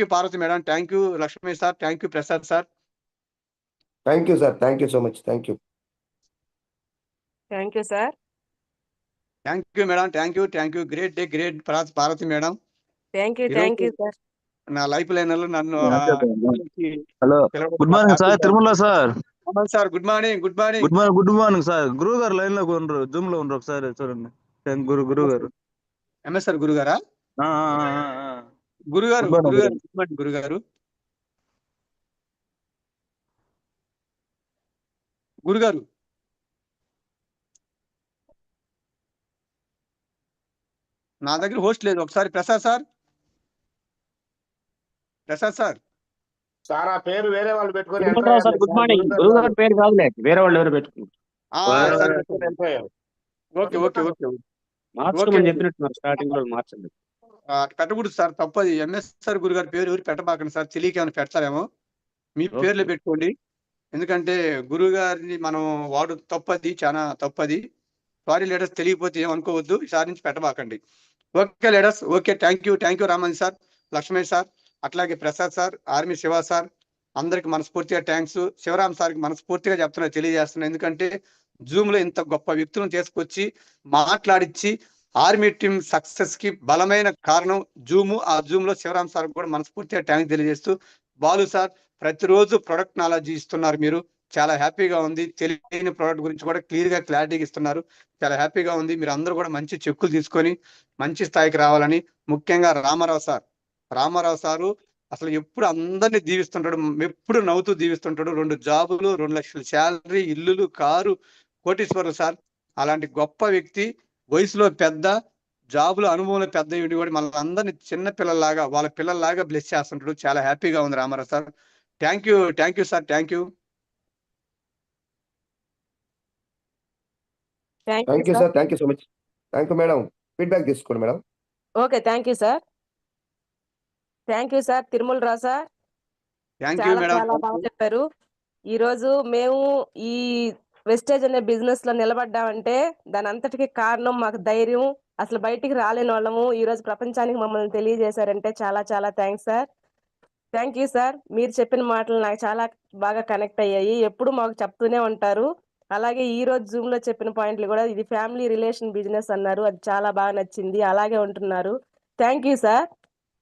you Parvathi madam, thank you Lakshmi sir, thank you Prasad sir. Thank you sir, thank you so much, thank you. Thank you sir. Thank you madam, thank you great day great Parvathi madam. Thank you sir. నా life లైనర్లో నన్ను hello, good morning sir, Tirumala sir. Sir good morning. Good morning sir. గురువు గారు line లో ఉండరు, Zoom లో ఉండరు, ఒకసారి చూడండి. గురువు గారు ఎంఎస్ఆర్ గురుగారా? గురుగారు గురుగారు గురుగారు నా దగ్గర హోస్ట్ లేదు. ఒకసారి ప్రసాద్ సార్ సార్ ఆ పేరు వేరే వాళ్ళు పెట్టుకొని గుడ్ మార్నింగ్. గురువు గారి పేరు కాదులే, వేరే వాళ్ళు ఎవరు పెట్టుకున్నారు. ఓకే మార్చమని చెప్పినట్టున్నారు, స్టార్టింగ్ లో మార్చండి. పెట్టకూడదు సార్, తప్పది. ఎంఎస్ఆర్ గురుగారి పేరు ఎవరు పెట్టబాకండి సార్, తెలియక ఏమైనా పెడతారేమో. మీ పేర్లు పెట్టుకోండి, ఎందుకంటే గురువు గారిని మనం వాడు తప్పది, చాలా తప్పది. సారీ లీడర్స్, తెలియకపోతే ఏమనుకోవద్దు, ఈసారి నుంచి పెట్టబాకండి. Okay leaders, okay. Thank you Raman sir, Lakshman sir, అట్లాగే Prasad sir, army Shiva sir, అందరికి మనస్ఫూర్తిగా థ్యాంక్స్. శివరామ్ సార్కి మనస్ఫూర్తిగా తెలియజేస్తున్నా, ఎందుకంటే జూమ్ లో ఇంత గొప్ప వ్యక్తులను తీసుకొచ్చి మాట్లాడించి ఆర్మీ టీం సక్సెస్ కి బలమైన కారణం జూమ్. ఆ జూమ్ లో శివరామ్ సార్ కూడా మనస్ఫూర్తిగా థ్యాంక్స్ తెలియజేస్తూ, బాలు సార్ ప్రతిరోజు ప్రొడక్ట్ నాలెడ్జ్ ఇస్తున్నారు, మీరు చాలా హ్యాపీగా ఉంది. తెలియని ప్రోడక్ట్ గురించి కూడా క్లారిటీగా ఇస్తున్నారు, చాలా హ్యాపీగా ఉంది. మీరు అందరూ కూడా మంచి చెక్కులు తీసుకొని మంచి స్థాయికి రావాలని. ముఖ్యంగా రామారావు సారు అసలు ఎప్పుడు అందరినీ దీవిస్తుంటాడు, ఎప్పుడు నవ్వుతూ దీవిస్తుంటాడు. 2 జాబులు, 2 లక్షల శాలరీ, ఇల్లులు, కారు, కోటీశ్వరులు సార్. అలాంటి గొప్ప వ్యక్తి, వయసులో పెద్ద, జాబులో అనుభవంలో పెద్ద ఉండి కూడా మన అందరినీ చిన్న పిల్లల్లాగా, వాళ్ళ పిల్లల్లాగా బ్లెస్ చేస్తుంటాడు. చాలా హ్యాపీగా ఉంది Ramarao sir. Thank you sir, thank you sir, thank you so much. Thank you madam. Feedback తీసుకోండి మేడం. Okay, thank you sir. Tirumala Rao sir, చాలా బాగా చెప్పారు. ఈ రోజు మేము ఈ వెస్టేజ్ అనే బిజినెస్ లో నిలబడ్డామంటే దాని అంతటికి కారణం మాకు ధైర్యం. అసలు బయటికి రాలేని వాళ్ళము ఈ రోజు ప్రపంచానికి మమ్మల్ని తెలియజేశారంటే చాలా చాలా thanks sir. Thank you sir. మీరు చెప్పిన మాటలు నాకు చాలా బాగా కనెక్ట్ అయ్యాయి, ఎప్పుడు మాకు చెప్తూనే ఉంటారు. అలాగే ఈ రోజు జూమ్ లో చెప్పిన పాయింట్లు కూడా, ఇది ఫ్యామిలీ రిలేషన్ బిజినెస్ అన్నారు, అది చాలా బాగా నచ్చింది. అలాగే ఉంటున్నారు. Thank you sir.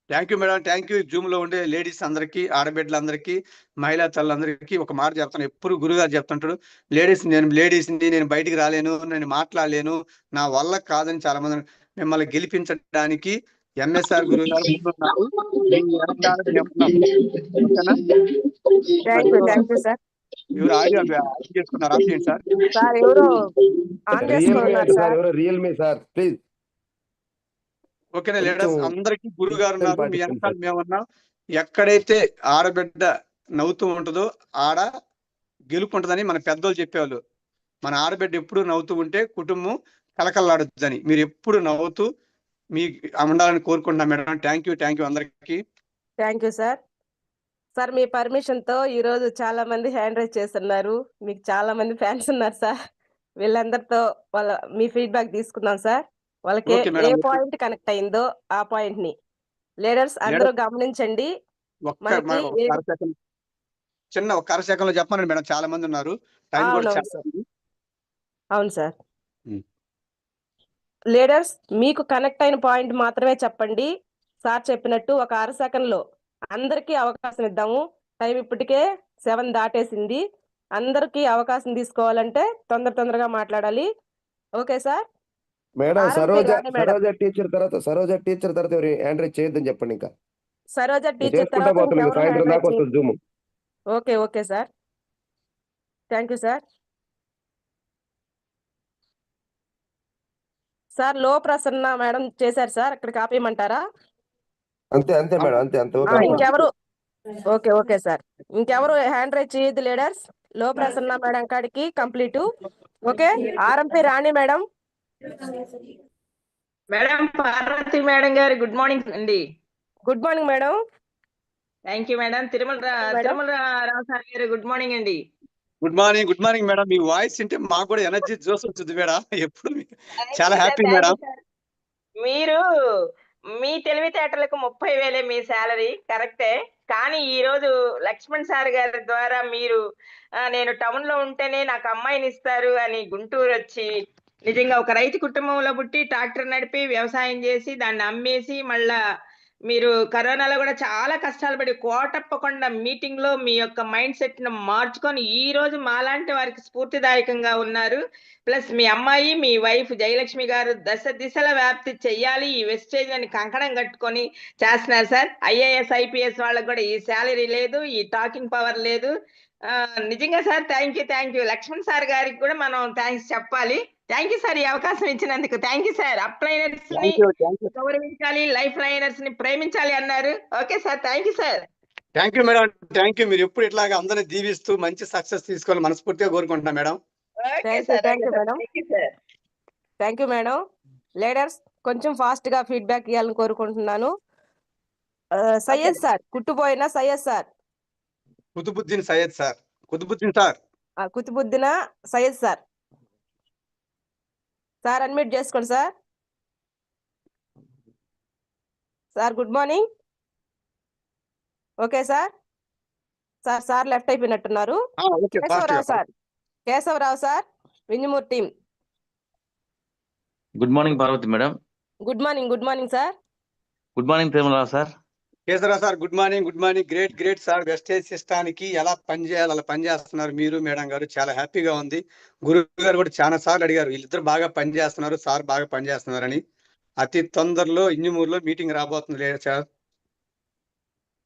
Thank you madam, thank you. Zoom లో ఉండే లేడీస్ అందరికీ, ఆడబిడ్డలందరికీ, మహిళా తల్లందరికీ ఒక మాట చెప్తాను, ఎప్పుడు గురుగారు చెప్తుంటాడు, నేను బయటికి రాలేను, నేను మాట్లాడలేను, నా వల్ల కాదని చాలా మంది. మిమ్మల్ని గెలిపించడానికి ఎంఎస్ఆర్ గురువు గారు చేసుకున్నారు. Sir Realme sir, please. ఓకేనా లీడర్స్, అందరికి గురువు గారు ఉన్నారు, మీ వెనకాల మేమన్నా. ఎక్కడైతే ఆడబిడ్డ నవ్వుతూ ఉంటుందో ఆడ గెలుపుంటుందని మన పెద్దోళ్ళు చెప్పేవాళ్ళు. మన ఆడబిడ్డ ఎప్పుడు నవ్వుతూ ఉంటే కుటుంబం కలకల్లాడుద్దని. మీరు ఎప్పుడు నవ్వుతూ మీ ఉండాలని కోరుకుంటున్నాం మేడం. థ్యాంక్ యూ అందరికి. Thank you sir. Sir me permission తో ఈ రోజు చాలా మంది హ్యాండ్ రైజ్ చేస్తున్నారు, మీకు చాలా మంది ఫ్యాన్స్ ఉన్నారు సార్. వీళ్ళందరితో మీ ఫీడ్బ్యాక్ తీసుకుందాం సార్. వాళ్ళకి ఏ పాయింట్ కనెక్ట్ అయిందో ఆ పాయింట్ ని లీడర్స్ అందరూ గమనించండి. చిన్న ఒక అరసేకంలో చెప్పమని మేడం, చాలా మంది ఉన్నారు. అవును సార్. లీడర్స్ మీకు కనెక్ట్ అయిన పాయింట్ మాత్రమే చెప్పండి. సార్ చెప్పినట్టు ఒక అరసేకంలో అందరికీ అవకాశం ఇద్దాము. టైం ఇప్పటికే 7 దాటేసింది. అందరికీ అవకాశం తీసుకోవాలంటే తొందరగా మాట్లాడాలి. Okay sir. Madam Saroja teacher తర్వాత హ్యాండ్ రైజ్ చేయొద్దని చెప్పండి. ఇంకా సరోజ నేను టీచర్ చేసుకుంటా తర్వాత పోతున్నాను, ఇంకెవరు సాయంత్రం హ్యాండ్ దాకా రైజ్ వస్తుంది Zoom. Okay okay sir. Thank you sir. Sir లో ప్రసన్న మేడం చేశారు సార్, అక్కడికి ఆపేయమంటారా? అంతే అంతే మేడం, అంతే అంతే. ఓకే ఆపండి. ఇంకెవరు? Okay okay sir. ఇంకెవరు హ్యాండ్ రైజ్ చేయొద్దు లీడర్స్. లో ప్రసన్న మేడం కాడికి complete. Okay, RMP Rani madam. Madam Parvathi madam గారు గుడ్ మార్నింగ్ అండి. Good morning madam. Thank you madam. Tirumala Rao sir garu good morning అండి. Good morning madam. మీ వాయిస్ వింటే మాకు కూడా ఎనర్జీ జోస్ వచ్చింది మేడం. ఎప్పుడు చాలా హ్యాపీ మేడం. మీరు మీ తెలివితేటలకు 30,000 మీ శాలరీ కరెక్టే. కానీ ఈ రోజు లక్ష్మణ్ సార్ గారి ద్వారా మీరు నేను టౌన్ లో ఉంటేనే నాకు అమ్మాయిని ఇస్తారు అని గుంటూరు వచ్చి నిజంగా ఒక రైతు కుటుంబంలో పుట్టి ట్రాక్టర్ నడిపి వ్యవసాయం చేసి దాన్ని అమ్మేసి మళ్ళా మీరు కరోనాలో కూడా చాలా కష్టాలు పడి కోటప్పకొండ మీటింగ్ లో మీ యొక్క మైండ్ సెట్ ను మార్చుకొని ఈ రోజు మాలాంటి వారికి స్ఫూర్తిదాయకంగా ఉన్నారు. ప్లస్ మీ అమ్మాయి మీ వైఫ్ జయలక్ష్మి గారు దశ దిశల వ్యాప్తి చెయ్యాలి ఈ వెస్టేజ్ అని కంకణం కట్టుకొని చేస్తున్నారు సార్. IAS IPS వాళ్ళకి కూడా ఈ శాలరీ లేదు, ఈ టాకింగ్ పవర్ లేదు. నిజంగా sir thank you. Lakshman sir గారికి కూడా మనం థ్యాంక్స్ చెప్పాలి. థ్యాంక్ యూ సార్ ఈ అవకాశం ఇచ్చినందుకు. Thank you sir. అప్లైనర్స్ ని గౌరవించాలి, లైఫ్ లైనర్స్ ని ప్రేమించాలి అన్నారు. Okay sir, thank you sir. Thank you madam. Thank you. మీరు ఎప్పుడు ఇట్లాగా అందరిని దీవిస్తూ మంచి సక్సెస్ తీసుకోవాలి మనస్ఫూర్తిగా కోరుకుంటున్నా madam. Thank you madam. Leaders కొంచెం ఫాస్ట్ గా ఫీడ్బ్యాక్ ఇవ్వాలని కోరుకుంటున్నాను. సయ్యద్ సార్, కుట్టుపోయిన Syed sir. Kutubuddin Syed sir. Kutubuddin sir. Kutubuddin Syed sir. Sir unmute చేసుకోండి sir. Sir good morning. Okay sir. Sir left అయిపోయినట్టున్నారు. Keshavarao sir. Keshavarao sir, Vinjamur team. Good morning Parvathi madam. Good morning sir. Good morning Tirumala sir. Keshavarao sir good morning. Great sir. Vestige సిస్టానికి ఎలా పనిచేయాలి అలా పనిచేస్తున్నారు మీరు madam గారు. చాలా హ్యాపీగా ఉంది. గురువు గారు కూడా చాలా సార్లు అడిగారు వీళ్ళిద్దరు బాగా పనిచేస్తున్నారు, సార్ బాగా పనిచేస్తున్నారని. అతి తొందరలో ఇంజమూరులో మీటింగ్ రాబోతుంది sir.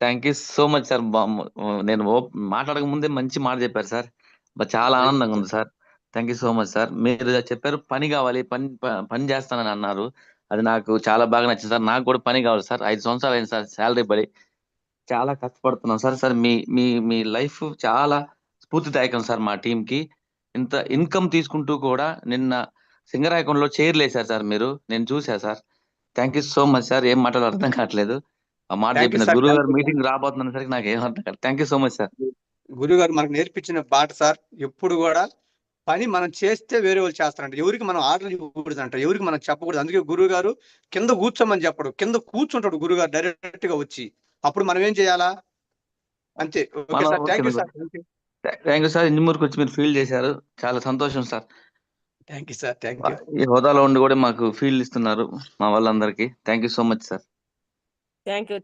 Thank you so much sir. నేను మాట్లాడక ముందే మంచి మాట చెప్పారు సార్. చాలా ఆనందంగా ఉంది sir. Thank you so much sir. మీరు చెప్పారు పని కావాలి, పని చేస్తానని అన్నారు. అది నాకు చాలా బాగా నచ్చింది సార్. నాకు కూడా పని కావాలి సార్. 5 సంవత్సరాలు అయింది సార్ శాలరీ పడి. చాలా కష్టపడుతున్నాం సార్. సార్ మీ లైఫ్ చాలా స్ఫూర్తిదాయకం సార్ మా టీం కి. ఇంత ఇన్కమ్ తీసుకుంటూ కూడా నిన్న సింగరాయకొండలో చైర్లు వేశారు సార్ మీరు. నేను చూసా sir. Thank you so much sir. ఏం మాటలు అర్థం కావట్లేదు. ఆ మాట చెప్పిన గురువు గారు మీటింగ్ రాబోతున్న సరికి నాకు ఏం అర్థం కాదు. Thank you so much sir. గురువు గారు మనకు నేర్పించిన బాట సార్. ఎప్పుడు కూడా పని మనం చేస్తే వేరే వాళ్ళు చేస్తారంట. ఎవరికి మనం ఆర్డర్ ఇవ్వకూడదు అంట, ఎవరికి మనం చెప్పకూడదు. అందుకే గురువు గారు కింద కూర్చోమని చెప్పడు, కింద కూర్చుంటాడు గురువు గారు డైరెక్ట్ గా వచ్చి. అప్పుడు మనం ఏం చేయాలా అంతే. Okay sir, thank you sir. Thank you sir. ఇంజమూరుకి వచ్చి మీరు ఫీల్ చేశారు, చాలా సంతోషం sir. Thank you sir. Thank you. ఈ హోదాలో ఉండి కూడా మాకు ఫీల్ ఇస్తున్నారు మా వాళ్ళందరికీ. Thank you so much sir.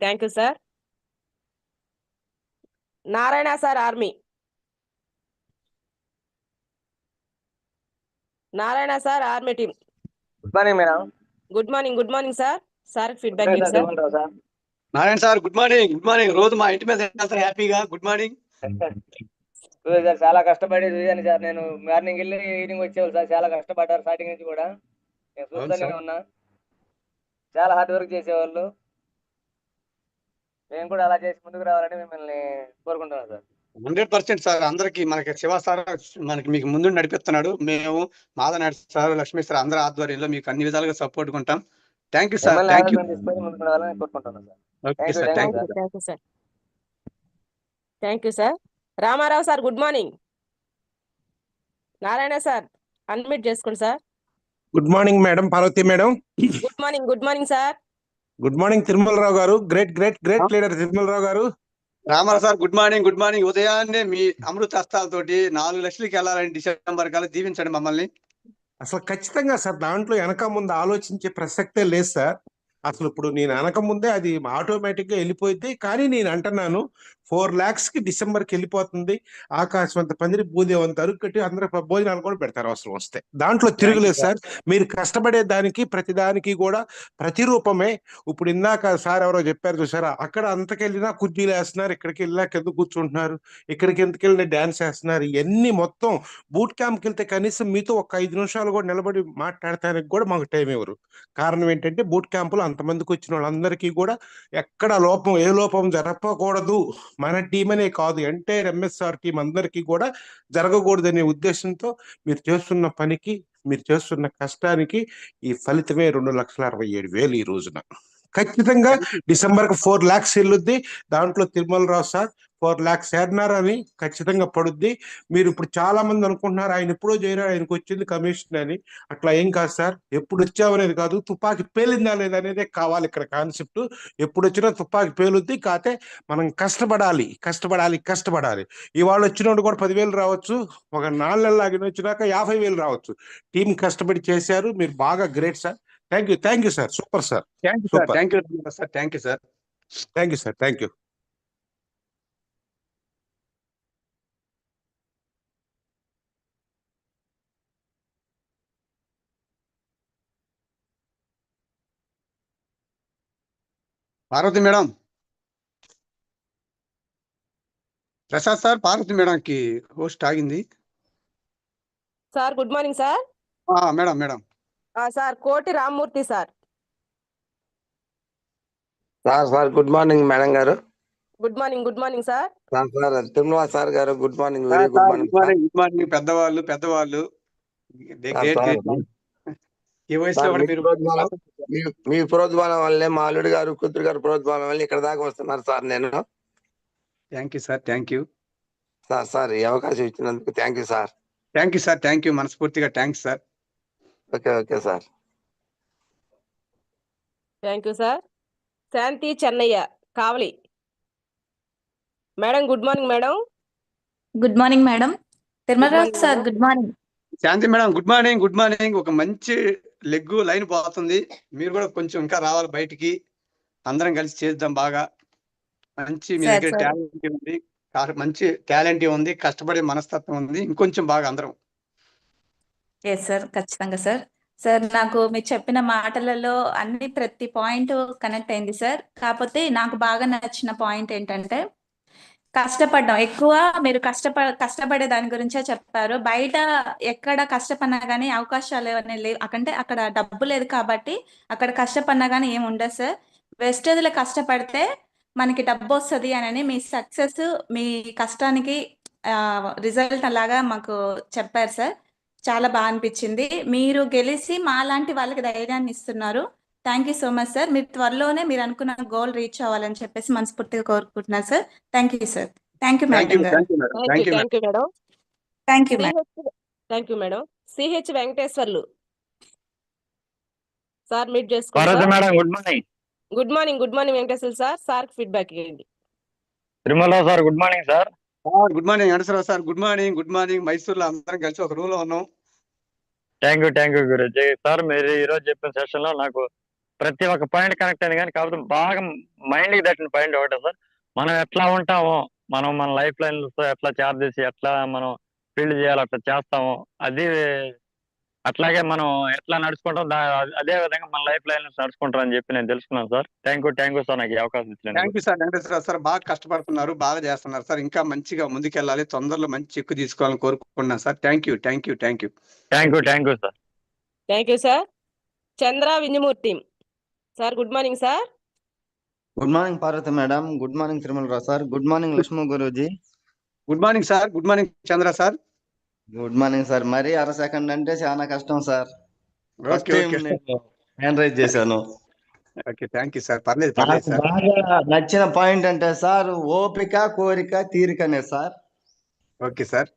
Thank you sir. Narayana sir army. Narayana sir army team. Good morning madam. Good morning sir. Sir feedback ఇవ్వండి sir. Narayana sir good morning. రోజు మా ఇంటి మీద వెళ్తారు హ్యాపీగా. Good morning sir. చాలా కష్టపడి చూసాను సార్. నేను మార్నింగ్ వెళ్ళి ఈవినింగ్ వచ్చేవాళ్ళు సార్. చాలా కష్టపడ్డారు స్టార్టింగ్ నుంచి కూడా. నేను చూస్తూనే ఉన్నా. చాలా హార్డ్ వర్క్ చేసేవాళ్ళు. నేను కూడా అలా చేసి ముందుకు రావాలని మిమ్మల్ని కోరుకుంటున్నాను సార్. 100% సార్. అందరికి మనకి శివ సార్ మీకు ముందు నడిపిస్తున్నాడు. మేము మాధనాయుడు సార్, లక్ష్మీ సార్ అందరి ఆధ్వర్యంలో మీకు అన్ని విధాలుగా సపోర్ట్ ఉంటాం. Thank you sir. Thank you. Okay sir. Thank you sir. Ramarao sir good morning. Narayana sir unmute చేసుకోండి sir. Good morning madam Parvathi madam. Good morning sir. Good morning Tirumalarao garu. Great leader Tirumalarao garu. Ramarao sir good morning. ఉదయాన్నే మీ అమృత హస్తాలతోటి 4 లక్షలకి వెళ్ళాలని December కల్లా దీవించండి మమ్మల్ని. అసలు ఖచ్చితంగా సార్. దాంట్లో వెనక ముందు ఆలోచించే ప్రసక్తే లేదు సార్. అసలు ఇప్పుడు నేను వెనక ముందే అది ఆటోమేటిక్ గా వెళ్ళిపోయింది. కానీ నేను అంటున్నాను 4 lakhs కి డిసెంబర్కి వెళ్ళిపోతుంది. ఆకాశం అంత పందిరి భూదేవంత అరుగు కట్టి అందరూ భోజనాలు కూడా పెడతారు అవసరం వస్తే. దాంట్లో తిరుగులేదు సార్. మీరు కష్టపడే దానికి ప్రతి దానికి కూడా ప్రతిరూపమే. ఇప్పుడు ఇందాక సార్ ఎవరో చెప్పారు చూసారా, అక్కడ అంతకెళ్ళినా కుర్చీలు వేస్తున్నారు, ఇక్కడికి వెళ్ళినా కింద కూర్చుంటున్నారు, ఇక్కడికి ఎందుకు వెళ్ళినా డ్యాన్స్ వేస్తున్నారు. ఇవన్నీ మొత్తం బూట్ క్యాంప్కి వెళ్తే కనీసం మీతో ఒక 5 నిమిషాలు కూడా నిలబడి మాట్లాడటానికి కూడా మాకు టైం ఇవ్వరు. కారణం ఏంటంటే బూట్ క్యాంపులో అంతమందికి వచ్చిన వాళ్ళందరికీ కూడా ఎక్కడ ఏ లోపం జరగకూడదు, మన టీం అనే కాదు ఎంటైర్ ఎంఎస్ఆర్ టీం అందరికీ కూడా జరగకూడదనే ఉద్దేశంతో మీరు చేస్తున్న పనికి, మీరు చేస్తున్న కష్టానికి ఈ ఫలితమే 2,67,000 ఈ రోజున. ఖచ్చితంగా డిసెంబర్కి 4 lakhs వెళ్ళుద్ది. దాంట్లో తిరుమలరావు సార్ 4 lakhs ఏడన్నారని ఖచ్చితంగా పడుద్ది. మీరు ఇప్పుడు చాలా మంది అనుకుంటున్నారు ఆయన ఎప్పుడో చేరాడు, ఆయనకు వచ్చింది కమిషన్ అని. అట్లా ఏం కాదు సార్. ఎప్పుడు వచ్చావనేది కాదు, తుపాకి పేలిందా లేదా అనేదే కావాలి ఇక్కడ కాన్సెప్ట్. ఎప్పుడు వచ్చినా తుపాకి పేలుద్ది. కాకపోతే మనం కష్టపడాలి. ఇవాళ వచ్చినోడు కూడా 10,000 రావచ్చు, ఒక 4 నెలలు ఆగిన వచ్చినాక 50,000 రావచ్చు. టీం కష్టపడి చేశారు, మీరు బాగా great sir. Thank you sir. Super sir. Thank you sir. Thank you. Parvathi madam, Prasad sir Parvathi మేడంకి హోస్ట్ ఆగింది. Sir good morning sir. Madam sir Koti Rammurthy sir. Sir good morning madam గారు. Good morning sir. Sir Tirumala sir garu good morning. Very good morning. Good morning పెద్దవాళ్ళు. ఈ వయసులో కూడా మీ ప్రోద్బలం వల్లే, మా అల్లుడు గారు కూతురు గారు ప్రోద్బలం వల్ల ఇక్కడ దాకా వస్తున్నారు సార్. నేను థ్యాంక్ యూ సార్ ఈ అవకాశం ఇచ్చినందుకు థ్యాంక్ యూ సార్. మనస్ఫూర్తిగా thanks sir. Okay sir. Thank you sir. Shanti Chennaiah Kavali madam. Good morning madam. Good morning madam. Tirumalarao sir good morning. Shanti madam good morning. ఒక మంచి లైన్ పోతుంది. మీరు కూడా కొంచెం ఇంకా రావాలి బయటికి. అందరం కలిసి చేద్దాం బాగా. మంచి మీ దగ్గర టాలెంట్ ఉంది, కష్టపడే మనస్తత్వం ఉంది. ఇంకొంచెం బాగా అందరం. ఎస్ సార్, ఖచ్చితంగా సార్. సార్ నాకు మీరు చెప్పిన మాటలలో ప్రతి పాయింట్ కనెక్ట్ అయింది సార్. కాకపోతే నాకు బాగా నచ్చిన పాయింట్ ఏంటంటే కష్టపడడం ఎక్కువ. మీరు కష్టపడే దాని గురించే చెప్పారు. బయట ఎక్కడ కష్టపడినా కానీ అవకాశాలు అనేవి లేవు. అక్కడ డబ్బు లేదు కాబట్టి అక్కడ కష్టపడినా కానీ ఏమి ఉండదు సార్. వెస్టేజ్లో కష్టపడితే మనకి డబ్బు వస్తుంది అని మీ సక్సెస్, మీ కష్టానికి రిజల్ట్ అలాగా మాకు చెప్పారు సార్. చాలా బాగా అనిపించింది. మీరు గెలిచి మా లాంటి వాళ్ళకి ధైర్యాన్ని ఇస్తున్నారు. Thank you so much sir. మీరు త్వరలోనే మీరు అనుకున్న గోల్ రీచ్ అవ్వాలని చెప్పేసి మనస్ఫూర్తిగా కోరుకుంటున్నారు sir. Thank you sir. Thank you madam garu. Thank you madam. CH Venkateswarlu sir meet చేసుకోండి. Good morning Venkateswarlu sir. Sir feedback ఇవ్వండి. Tirumalarao sir good morning sir. Good morning Venkateswararao sir. Good morning. మైసూర్లో అందరం కలిసి ఒక రూమ్ లో ఉన్నాం. Thank you guruji sir. మీరు ఈ రోజు చెప్పిన సెషన్ లో నాకు ప్రతి ఒక్క పాయింట్ కనెక్ట్ అయింది. కానీ కాకపోతే బాగా మైండ్ కి తట్టిన పాయింట్ ఒకటే సార్. మనం ఎట్లా ఉంటామో, మనం మన లైఫ్ లైన్ ఎట్లా చార్జ్ చేసి ఎట్లా మనం ఫీల్డ్ చేయాలి అట్లా చేస్తాము. అది అట్లాగే మనం ఎట్లా నడుచుకుంటాం అదే విధంగా మన లైఫ్ లైన్ నడుచుకుంటాం అని చెప్పి నేను తెలుసుకున్నాను సార్. థ్యాంక్ యూ సార్ నాకు ఈ అవకాశం ఇచ్చినందుకు. Thank you sir Venkateswararao sir. బాగా కష్టపడుతున్నారు, బాగా చేస్తున్నారు సార్. ఇంకా మంచిగా ముందుకెళ్ళాలి, తొందరలో మంచి ఎక్కువ తీసుకోవాలని కోరుకుంటున్నాను sir. Thank you sir. Thank you sir. Chandra Vinjamurthi sir. Good morning sir. Good morning Parvathi madam. Good morning Tirumalarao sir. Good morning Lakshmi Guruji. Good morning sir. Good morning Chandra sir. Good morning sir. మరి 1/2 సెకండ్ అంటే చాలా కష్టం సార్. హ్యాండ్ రైజ్ చేశాను. Thank you sir. పర్లేదు బాగా నచ్చిన point అంటే sir ఓపిక, కోరిక, తీరికనే సార్. Okay sir.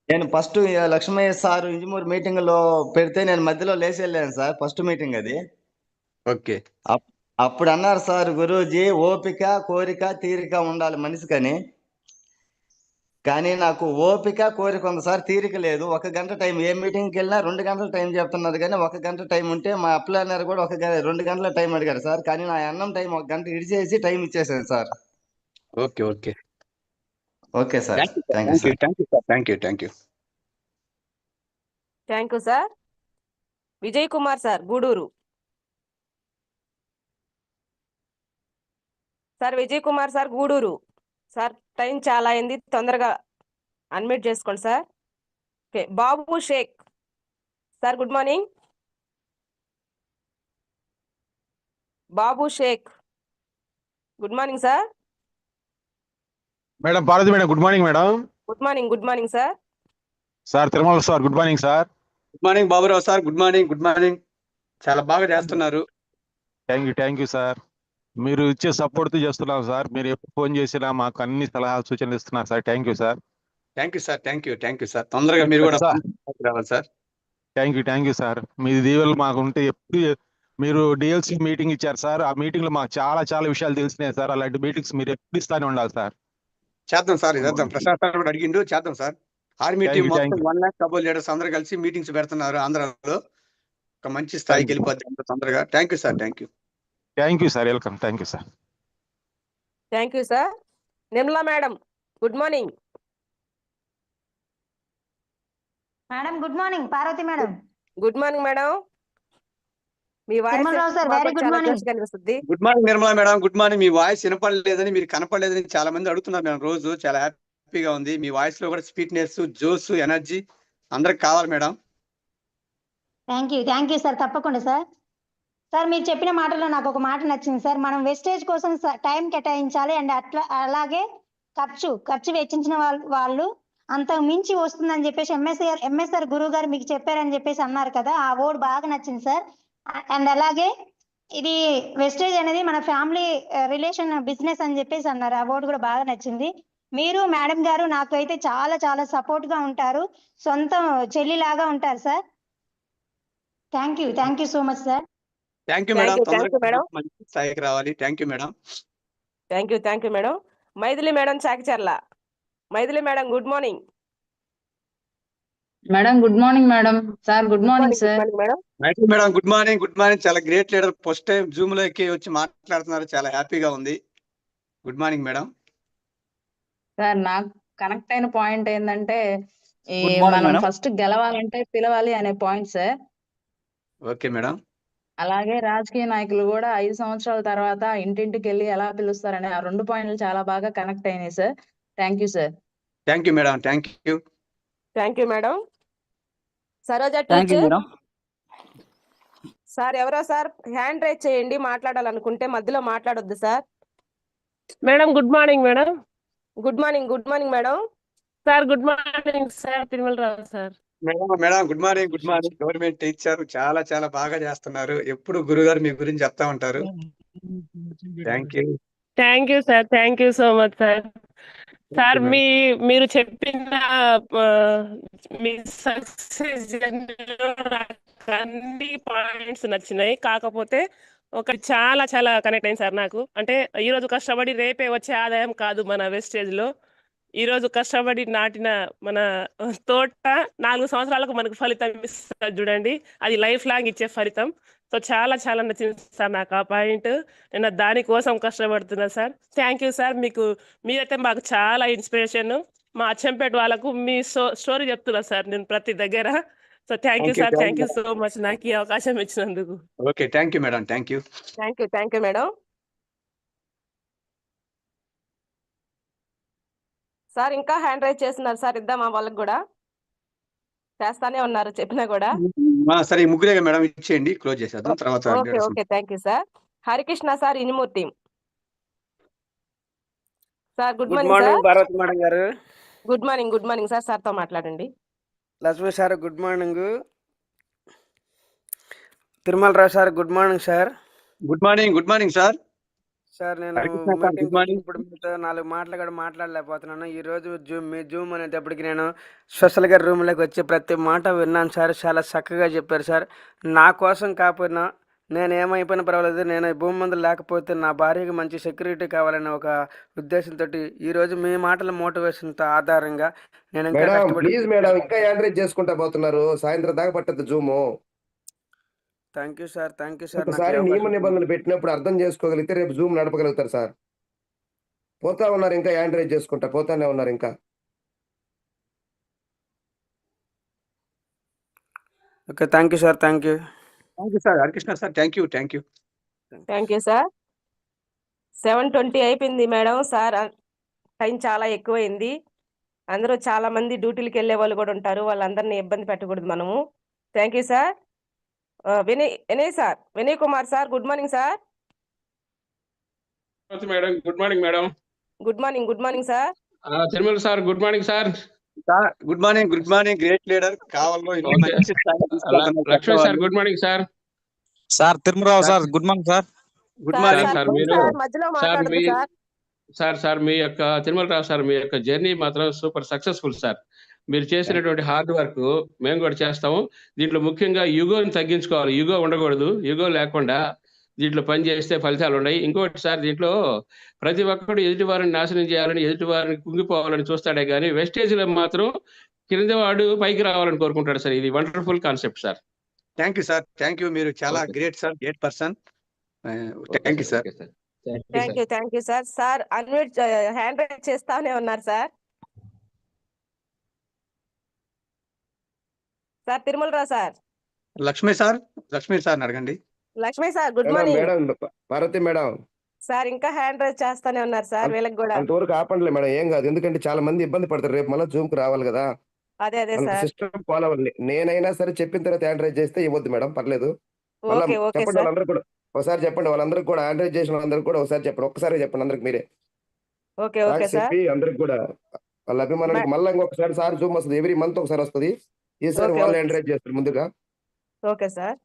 నేను first Lakshmaiah sir Injamuru meeting లో పెడితే నేను మధ్యలో లేచి వెళ్ళాను సార్. ఫస్ట్ మీటింగ్ అది. ఓకే. అప్పుడు అన్నారు సార్ గురూజీ ఓపిక, కోరిక, తీరిక ఉండాలి మనిషికని. కానీ నాకు ఓపిక, కోరిక ఉంది సార్, తీరిక లేదు. 1 గంట టైం ఏ మీటింగ్కి వెళ్ళినా 2 గంటల టైం చెప్తున్నారు. కానీ 1 గంట టైం ఉంటే మా అప్లైనర్ కూడా 2 గంటల టైం అడిగారు సార్. కానీ నా అన్నం టైం 1 గంట ఇడిచేసి టైం ఇచ్చేసాను sir. Okay. Okay sir, thank you thank you sir. Thank you sir thank you thank you. Thank you sir. Vijay Kumar sir Gudur. Sir Vijay Kumar sir Gudur. Sir time చాలా అయింది, తొందరగా అన్మ్యూట్ చేసుకోండి sir. Okay, Babu Shaik sir good morning. Babu Shaik good morning sir. Madam Parvathi madam good morning madam. Good morning sir. Sir Tirumala sir good morning sir. Good morning Baburao sir, good morning. చాలా బాగా చేస్తున్నారు. Thank you sir. మీరు ఇచ్చే support చేస్తున్నాం sir. మీరు ఎప్పుడు phone చేసినా మాకు అన్ని సలహాలు సూచనలు ఇస్తున్నారు sir. Thank you sir. Thank you sir. తొందరగా మీరు కూడా రావాలి సార్. Thank you sir. మీ దీవెనలు మాకు ఉంటే ఎప్పుడు. మీరు డిఎల్సి మీటింగ్ ఇచ్చారు సార్. ఆ మీటింగ్ లో మాకు చాలా విషయాలు తెలిసినాయి సార్. అలాంటి మీటింగ్స్ మీరు ఎప్పుడు ఇస్తానే ఉండాలి సార్. చేద్దాం సార్, చేద్దాం. ప్రసాద్ సార్ కూడా అడిగిండు, చేద్దాం సార్. ఆర్మీ టీం మొత్తం 1 lakh డబుల్ లీడర్స్ అందరూ కలిసి మీటింగ్స్ పెడుతున్నారు ఆంధ్రాలో. ఒక మంచి స్థాయికి వెళ్ళిపోద్ది అంత తొందరగా. Thank you sir. Thank you sir. Welcome. Thank you sir. Thank you sir. Nirmala madam good morning. Madam good morning. Parvathi madam good morning madam. మీ voice Tirumalarao sir very good morning. కనిపిస్తుంది. Good morning Nirmala madam, good morning. మీ voice వినపడలేదని, మీరు కనపడలేదని చాలా మంది అడుగుతున్నారు madam. రోజు చాలా హ్యాపీగా ఉంది. మీ వాయిస్ లో కూడా స్వీట్నెస్, జోస్, ఎనర్జీ అందరికి కావాలి మేడం. Thank you sir. తప్పకుండా సార్. సార్ మీరు చెప్పిన మాటలో నాకు ఒక మాట నచ్చింది సార్. మనం వెస్టేజ్ కోసం టైం కేటాయించాలి అండ్ అలాగే ఖర్చు వెచ్చించిన వాళ్ళు అంతకు మించి వస్తుందని చెప్పేసి ఎంఎస్ఆర్ గురువు గారు మీకు చెప్పారని చెప్పేసి అన్నారు కదా, ఆ వర్డ్ బాగా నచ్చింది సార్. అండ్ అలాగే ఇది వెస్టేజ్ అనేది మన ఫ్యామిలీ రిలేషన్ బిజినెస్ అని చెప్పేసి అన్నారు, ఆ వర్డ్ కూడా బాగా నచ్చింది. మీరు మేడం గారు నాకు అయితే చాలా సపోర్ట్ గా ఉంటారు, సొంత చెల్లిలాగా ఉంటారు sir. Thank you so much sir. Thank you madam. తొందరగా మంచి స్థాయికి రావాలి. Thank you madam. Thank you madam. Maithili madam Chakicherla. Maithili madam good morning. Madam good morning madam. Sir good morning sir. Maithili madam good morning. చాలా great leader. First time Zoom లోకి వచ్చి మాట్లాడుతున్నారు, చాలా హ్యాపీగా ఉంది. Good morning madam. సార్ నాకు కనెక్ట్ అయిన point ఏంటంటే మనం ఫస్ట్ గెలవాలంటే పిలవాలి అనే పాయింట్ సార్. Okay madam. అలాగే రాజకీయ నాయకులు కూడా 5 సంవత్సరాల తర్వాత ఇంటింటికి వెళ్ళి ఎలా పిలుస్తారనే ఆ 2 పాయింట్లు చాలా బాగా కనెక్ట్ అయినాయి sir. Thank you sir. Thank you madam. Thank you madam. Saroja teacher sir ఎవరో సార్ హ్యాండ్ రైజ్ చేయండి, మాట్లాడాలనుకుంటే మధ్యలో మాట్లాడొద్దు sir. Madam good morning madam. Good morning madam. Sir good morning sir. Tirumalarao sir. Madam good morning. Government teacher చాలా బాగా చేస్తున్నారు. ఎప్పుడు గురుగారు మీ గురించి చెప్తా ఉంటారు. Thank you sir. Thank you so much sir. Sir మీరు చెప్పిన మీ సక్సెస్ జర్నీలో నాకు అన్ని పాయింట్స్ నచ్చినాయి. కాకపోతే ఒక చాలా కనెక్ట్ అయింది సార్ నాకు. అంటే ఈ రోజు కష్టపడి రేపే వచ్చే ఆదాయం కాదు మన వెస్టేజ్ లో. ఈ రోజు కష్టపడి నాటిన మన తోట 4 సంవత్సరాలకు మనకు ఫలితం ఇస్తారు చూడండి, అది లైఫ్ లాంగ్ ఇచ్చే ఫలితం. సో చాలా నచ్చింది సార్ నాకు ఆ పాయింట్. నేను దానికోసం కష్టపడుతున్నా సార్. Thank you sir. మీరైతే మాకు చాలా ఇన్స్పిరేషన్. మా అచ్చంపేట వాళ్ళకు మీ స్టోరీ చెప్తున్నా సార్ నేను ప్రతి దగ్గర. So thank you sir. Thank you so much నాకు ఈ అవకాశం ఇచ్చినందుకు. Okay thank you madam. Thank you madam. Sir ఇంకా హ్యాండ్ రైజ్ చేస్తున్నారు సార్, ఇద్దామా వాళ్ళకి కూడా? చేస్తానే ఉన్నారు చెప్పినా కూడా. సరే ముగ్గురే మేడం, ఇచ్చేయండి, క్లోజ్ చేసేద్దాం తర్వాత. Okay thank you sir. Harikrishna sir Inimurthi. Sir good morning Parvathi madam గారు. Good morning sir. సార్తో మాట్లాడండి. Lakshmi sir good morning. Tirumalarao sir good morning sir. Good morning sir. Sir నేను ఇప్పుడు మీతో 4 మాటలు కూడా మాట్లాడలేకపోతున్నాను. ఈ రోజు జూమ్ అనేటప్పటికి నేను స్పెషల్ గా రూమ్ లోకి వచ్చి ప్రతి మాట విన్నాను సార్. చాలా చక్కగా చెప్పారు సార్. నా కోసం కాకపోయినా నేను ఏమైపోయినా పర్వాలేదు, నేను భూమి ముందు లేకపోతే నా భార్యకి మంచి సెక్యూరిటీ కావాలనే ఒక ఉద్దేశంతో ఈ రోజు మీ మాటల మోటివేషన్ తో ఆధారంగా నేను ఇంకా యాండ్రేజ్ చేసుకుంటా పోతున్నారు. సాయంత్రం దాకా పట్టదు జూము. Thank you sir. ఒకసారి నియమ నిబంధనలు పెట్టినప్పుడు అర్థం చేసుకోగలిగితే రేపు జూమ్ నడపగలుగుతారు సార్. పోతా ఉన్నారు ఇంకా హ్యాండ్ రైజ్ చేసుకుంటా పోతానే ఉన్నారు ఇంకా. Okay, thank you sir, thank you. Thank you sir Harikrishna sir, thank you thank you. Thank you sir. 7:20 అయిపోయింది మేడం. సార్ టైం చాలా ఎక్కువైంది. అందరూ చాలా మంది డ్యూటీలకు వెళ్ళే వాళ్ళు కూడా ఉంటారు, వాళ్ళందరినీ ఇబ్బంది పెట్టకూడదు మనము. Thank you sir. Vinay Kumar sir, good morning sir. Madam good morning madam. Good morning sir. Tirumala sir good morning sir. Good morning great leader కావాలో Lakshmi sir good morning sir. Sir Tirumalarao sir good morning sir. Good morning sir. మీరు sir మీ యొక్క Tirumalarao sir మీ యొక్క journey మాత్రం super successful sir. మీరు చేసినటువంటి hard work మేము కూడా చేస్తాము. దీంట్లో ముఖ్యంగా యుగోని తగ్గించుకోవాలి, యుగో ఉండకూడదు. యుగో లేకుండా దీంట్లో పని చేస్తే ఫలితాలు ఉన్నాయి. ఇంకోటి సార్, దీంట్లో ప్రతి ఒక్కరు ఎదుటి వారిని నాశనం చేయాలని, ఎదుటి వారిని కుంగిపోవాలని చూస్తాడే కానీ వెస్టేజ్లో మాత్రం కింద వాడు పైకి రావాలని కోరుకుంటాడు సార్. ఇది wonderful concept sir. Thank you sir, thank you. మీరు చాలా great sir, great person. Thank you sir. Thank you sir. Sir unmute hand raise చేస్తానే ఉన్నారు sir. Sir Tirumalarao sir. Lakshmi sir అడగండి. Lakshmi sir good morning. Madam Parvathi madam sir ఇంకా hand raise చేస్తానే ఉన్నారు sir. వీళ్ళకి కూడా అంతవరకు ఆపండి మేడం, ఏం కాదు. ఎందుకంటే చాలా మంది ఇబ్బంది పడతారు. రేపు మళ్ళీ జూమ్ కు రావాలి కదా, అదే సార్ సిస్టమ్ ఫాలో అవ్వండి. నేనైనా సరే చెప్పిన తర్వాత హ్యాండ్ రైజ్ చేస్తే ఇవ్వద్దు మేడం, పర్లేదు. చెప్పండి వాళ్ళందరూ కూడా ఒకసారి చెప్పండి. వాళ్ళందరికీ కూడా హ్యాండ్ రైజ్ చేసిన వాళ్ళందరికీ కూడా ఒకసారి చెప్పండి, ఒక్కసారి చెప్పండి అందరికి మీరే చెప్పి అందరికి కూడా వాళ్ళ అభిమానానికి. మళ్ళీ ఇంకొకసారి సార్ జూమ్ వస్తుంది, ఎవ్రీ మంత్ ఒకసారి వస్తుంది. ఈసారి వాళ్ళు హ్యాండ్ రైజ్ చేస్తారు ముందుగా. ఓకే సార్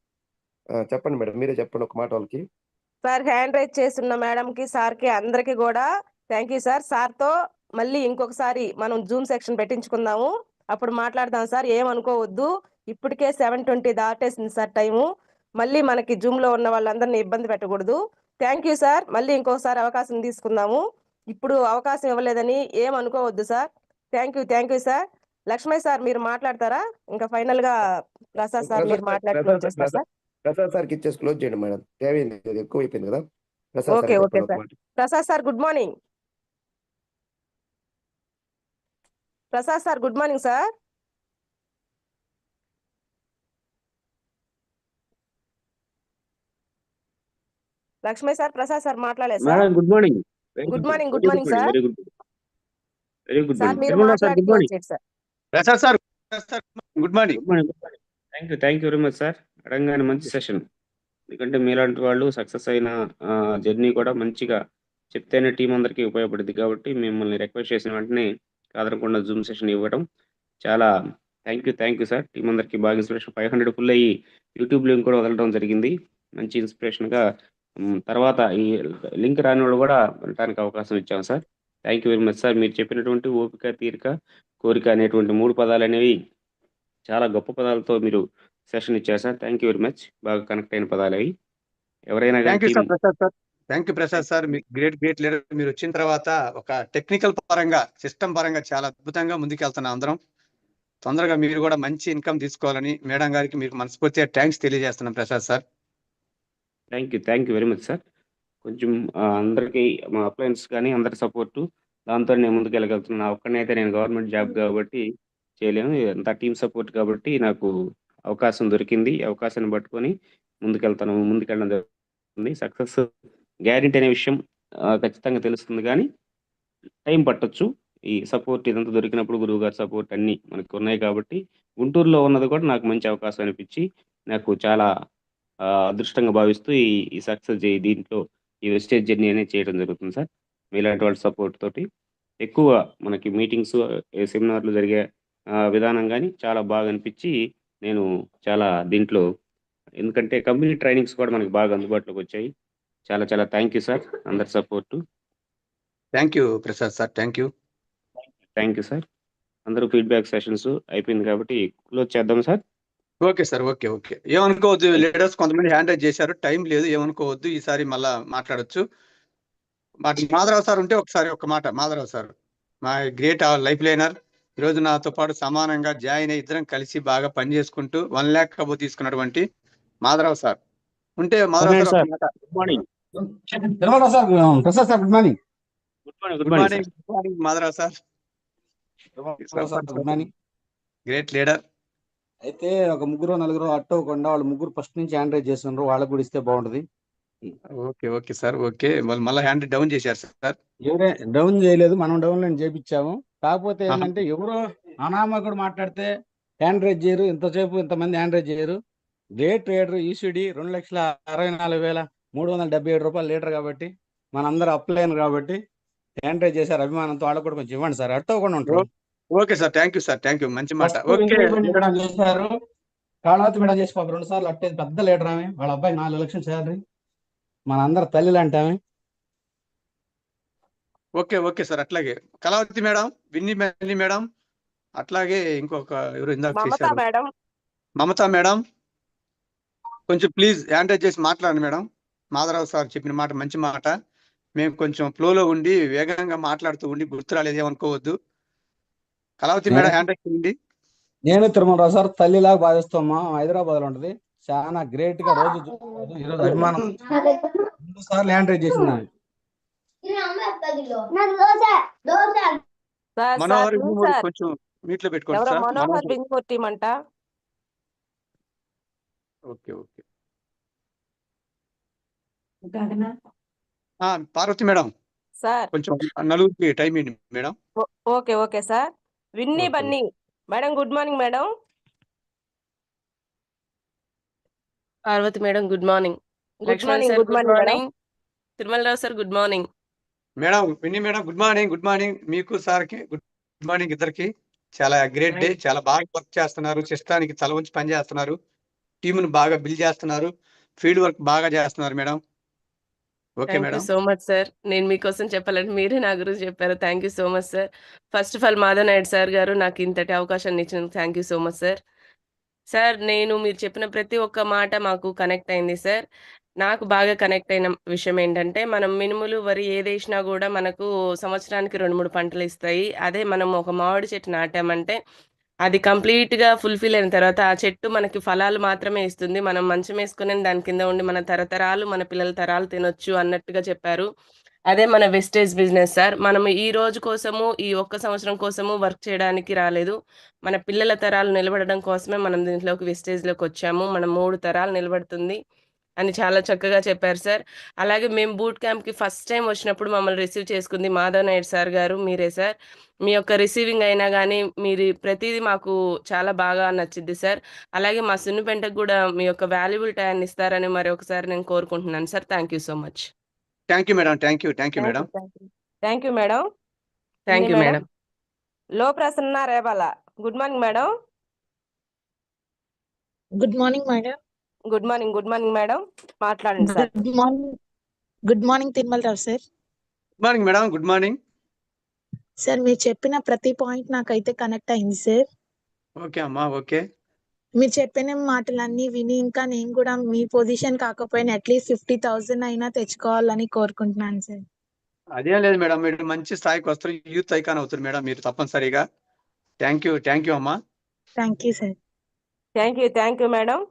చెప్పండి మేడం, మీరే చెప్పండి ఒక మాట వాళ్ళకి. సార్ హ్యాండ్ రైజ్ చేస్తున్న మేడం కి, సార్ కి, అందరికి కూడా థ్యాంక్ యూ సార్. సార్ తో మళ్ళీ ఇంకొకసారి మనం జూమ్ సెక్షన్ పెట్టించుకుందాము, అప్పుడు మాట్లాడదాం సార్. ఏమనుకోవద్దు, ఇప్పటికే 7:20 దాటేసింది సార్ టైము. మళ్ళీ మనకి జూమ్ లో ఉన్న వాళ్ళందరినీ ఇబ్బంది పెట్టకూడదు. Thank you sir. మళ్ళీ ఇంకొకసారి అవకాశం తీసుకుందాము. ఇప్పుడు అవకాశం ఇవ్వలేదని ఏమనుకోవద్దు sir. Thank you sir. Lakshmi sir మీరు మాట్లాడతారా? ఇంకా ఫైనల్ గా ప్రసాద్ సార్ మీరు మాట్లాడుతున్నారు సార్. ప్రసాద్ సార్కి ఇచ్చేసి క్లోజ్ చేయండి మేడం, దేవైంది ఎక్కువ అయిపోయింది కదా. Okay sir. Prasad sir good morning. Prasad sir good morning sir. Lakshmi sir, Prasad sir మాట్లాడలేదు sir. Good morning. Good morning sir. Very good sir మీరు sir. Good morning sir. Prasad sir good morning. Thank you very much sir. అడగంగానే మంచి session. ఎందుకంటే మీలాంటి వాళ్ళు success అయిన journey కూడా మంచిగా చెప్తేనే టీం అందరికీ ఉపయోగపడుతుంది. కాబట్టి మిమ్మల్ని రిక్వెస్ట్ చేసిన వెంటనే కాదనకుండా జూమ్ సెషన్ ఇవ్వడం చాలా థ్యాంక్ యూ సార్. టీం అందరికీ బాగా ఇన్స్పిరేషన్. 500 ఫుల్ అయ్యి యూట్యూబ్ లింక్ కూడా వదలడం జరిగింది. మంచి ఇన్స్పిరేషన్గా తర్వాత ఈ లింక్ రాని వాళ్ళు కూడా వినడానికి అవకాశం ఇచ్చాం sir. Thank you very much sir. మీరు చెప్పినటువంటి ఓపిక, తీరిక, కోరిక అనేటువంటి 3 పదాలు అనేవి చాలా గొప్ప పదాలతో మీరు సెషన్ ఇచ్చారు sir. Thank you very much. బాగా కనెక్ట్ అయిన పదాలు అవి. ఎవరైనా thank you Prasad sir. Great leader. మీరు వచ్చిన తర్వాత ఒక టెక్నికల్ పరంగా, సిస్టమ్ పరంగా చాలా అద్భుతంగా ముందుకెళ్తున్నాం అందరం. తొందరగా మీరు కూడా మంచి ఇన్కమ్ తీసుకోవాలని మేడం గారికి మీకు మనస్ఫూర్తిగా థ్యాంక్స్ తెలియజేస్తున్నాం Prasad sir. Thank you very much sir. కొంచెం అందరికీ మా అప్లయన్స్ కానీ అందరి సపోర్టు, దాంతో నేను ముందుకు వెళ్ళగలుగుతున్నాను. ఒక్కడనైతే నేను గవర్నమెంట్ జాబ్ కాబట్టి చేయలేను, అంత టీమ్ సపోర్ట్ కాబట్టి నాకు అవకాశం దొరికింది. అవకాశాన్ని పట్టుకొని ముందుకెళ్ళడం జరుగుతుంది. సక్సెస్ గ్యారెంటీ అనే విషయం ఖచ్చితంగా తెలుస్తుంది, కానీ టైం పట్టొచ్చు. ఈ సపోర్ట్ ఇదంతా దొరికినప్పుడు గురువు గారి సపోర్ట్ అన్నీ మనకు ఉన్నాయి. కాబట్టి గుంటూరులో ఉన్నది కూడా నాకు మంచి అవకాశం అనిపించి నాకు చాలా అదృష్టంగా భావిస్తూ ఈ సక్సెస్ దీంట్లో ఈ వెస్టేజ్ జర్నీ అనేది చేయడం జరుగుతుంది సార్. మీలాంటి వాళ్ళ సపోర్ట్ తోటి ఎక్కువ మనకి మీటింగ్స్, సెమినార్లు జరిగే విధానం కానీ చాలా బాగా అనిపించి నేను చాలా దీంట్లో, ఎందుకంటే కంపెనీ ట్రైనింగ్స్ కూడా మనకి బాగా అందుబాటులోకి వచ్చాయి. చాలా థ్యాంక్ యూ సార్ అందరి support. Thank you Prasad sir. Thank you sir. అందరూ ఫీడ్బ్యాక్ సెషన్స్ అయిపోయింది కాబట్టి క్లోజ్ చేద్దాం సార్. Okay sir. ఓకే ఏమనుకోవద్దు. లీడర్స్ కొంతమంది హ్యాండ్ రైజ్ చేశారు, టైం లేదు, ఏమనుకోవద్దు. ఈసారి మళ్ళా మాట్లాడొచ్చు. మాధవరావు సార్ ఉంటే ఒకసారి ఒక మాట. మాధవరావు సార్ మా గ్రేట్ లైఫ్ లైనర్. ఈరోజు నాతో పాటు సమానంగా జాయిన్ అయ్యి ఇద్దరం కలిసి బాగా పని చేసుకుంటూ 1 lakh కబు తీసుకున్నటువంటి మాధవరావు సార్ ఉంటే, Madhavarao sir good morning. Prasad sir good morning. Good morning Madhavarao sir. Good morning. Great leader. అయితే ఒక ముగ్గురు నలుగురు అట్టవకుండా వాళ్ళు ముగ్గురు ఫస్ట్ నుంచి హ్యాండ్ రైజ్ చేస్తున్నారు, వాళ్ళకు కూడా ఇస్తే బాగుంటది. Okay okay sir. ఓకే మళ్ళీ హ్యాండ్ డౌన్ చేశారు సార్. ఎవరే డౌన్ చేయలేదు, మనం డౌన్ లైన్ చేపించాము. కాకపోతే ఏంటంటే ఎవరో అనామకుడు మాట్లాడితే హ్యాండ్ రైజ్ చేయరు, ఇంతసేపు ఇంతమంది హ్యాండ్ రైజ్ చేయరు. గ్రేట్ లీడర్ ఈసీడీ 2,64,377 రూపాయలు లీటర్ కాబట్టి మనందరూ అప్లైన్ కాబట్టి హ్యాండ్ రైజ్ చేశారు. అభిమానంతో వాళ్ళకు కూడా కొంచెం ఇవ్వండి సార్, అట్టవకుండా ఉంటారు. Okay sir, thank you sir, thank you, మంచి మాట. ఓకే మేడం చేశారు, కాళావతి మేడం చేసి పాపం 2 సార్లు అట్టేది, పెద్ద లీటర్ ఆమె, వాళ్ళ అబ్బాయి 4 లక్షలు శాలరీ, మన అందరు తల్లిలు అంటామే. Okay okay sir. అట్లాగే కళావతి మేడం, విన్నీ మేడం, అట్లాగే ఇంకొక ఎవరు ఇందాక చేశారు మేడం, మమతా మేడం, కొంచెం ప్లీజ్ హ్యాండ్ రైజ్ చేసి మాట్లాడండి మేడం. మాధవరావు సార్ చెప్పిన మాట మంచి మాట, మేము కొంచెం ఫ్లోలో ఉండి వేగంగా మాట్లాడుతూ ఉండి గుర్తు రాలేదు, ఏమనుకోవద్దు. కళావతి మేడం హ్యాండ్ రైజ్ చేయండి. నేను తిరుమలరావు సార్ తల్లిలాగా భావిస్తామా, హైదరాబాద్ లో ఉంటది, చాలా గ్రేట్ గా రోజు ఈరోజు అభిమానం 2 సార్లు హ్యాండ్ రైజ్ చేసింది. మనోహర్ కొంచెం మీట్లో పెట్టుకోండి సార్. మనోహర్ బింగూర్ టీం అంట. Okay okay. Parvathi madam sir కొంచెం నలుగురికి టైం ఇవ్వండి madam. Okay okay sir. Winnie Bunny madam, good morning madam. Parvathi madam good morning. Good morning. Tirumalarao sir good morning. Madam Winnie madam good morning. Good morning మీకు సార్కి good morning ఇద్దరికి. చాలా great day, చాలా బాగా work చేస్తున్నారు, సిస్టానికి తల ఉంచి పని చేస్తున్నారు, టీమును బాగా బిల్డ్ చేస్తున్నారు, ఫీల్డ్ వర్క్ బాగా చేస్తున్నారు madam. Okay thank you madam. So much sir. నేను మీకోసం చెప్పాలంటే మీరే నా గురించి చెప్పారు. Thank you so much sir. First of all Madhav Naidu sir గారు నాకు ఇంతటి అవకాశాన్ని ఇచ్చినందుకు thank you so much sir. Sir మీరు చెప్పిన ప్రతి ఒక్క మాట మాకు కనెక్ట్ అయింది సార్. నాకు బాగా కనెక్ట్ అయిన విషయం ఏంటంటే, మనం మినుములు, వరి ఏదేసినా కూడా మనకు సంవత్సరానికి 2-3 పంటలు ఇస్తాయి. అదే మనం ఒక మామిడి చెట్టు నాటామంటే అది కంప్లీట్‌గా ఫుల్‌ఫిల్ అయిన తర్వాత ఆ చెట్టు మనకి ఫలాలు మాత్రమే ఇస్తుంది. మనం మంచం వేసుకొని దాని కింద ఉండి మన తరతరాలు, మన పిల్లల తరాలు తినొచ్చు అన్నట్టుగా చెప్పారు. అదే మన వెస్టేజ్ బిజినెస్ సార్. మనం ఈ రోజు కోసము, ఈ ఒక్క సంవత్సరం కోసము వర్క్ చేయడానికి రాలేదు. మన పిల్లల తరాలు నిలబడడం కోసమే మనం దీంట్లోకి వెస్టేజ్‌లోకి వచ్చాము. మన 3 తరాలు నిలబడుతుంది అని చాలా చక్కగా చెప్పారు సార్. అలాగే మేము బూట్ క్యాంప్‌కి ఫస్ట్ టైం వచ్చినప్పుడు మమ్మల్ని రిసీవ్ చేసుకుంది మాధవ్ నాయుడు సార్ గారు, మీరే సార్. మీ యొక్క రిసీవింగ్ అయినా గానీ, మీరు ప్రతీదీ మాకు చాలా బాగా నచ్చిద్ది సార్. అలాగే మా సున్నిపెంటకు కూడా మీ యొక్క వాల్యుబుల్ టైంని ఇస్తారని మరొకసారి నేను కోరుకుంటున్నాను sir. Thank you so much. Thank you madam. Thank you madam. Thank you madam. Thank you madam. లో Prasanna Rebala good morning madam. Good morning madam. Good morning madam. మాట్లాడండి sir. Good morning Tirumalarao sir. Good morning madam. Good morning sir. మీరు చెప్పిన ప్రతి point నాకైతే connect అయింది sir. Okay అమ్మా. Okay, మీరు చెప్పిన మాటలన్నీ విని ఇంకా నేను కూడా మీ పొజిషన్ కాకపోయినా అట్లీస్ట్ 50,000 అయినా తెచ్చుకోవాలని కోరుకుంటున్నాను సార్. అదేం లేదు మేడం, మీరు మంచి స్థాయికి వస్తారు, యూత్ ఐకాన్ అవుతారు మేడం మీరు తప్పనిసరిగా. థ్యాంక్ యూ అమ్మా. Thank you sir. Thank you madam.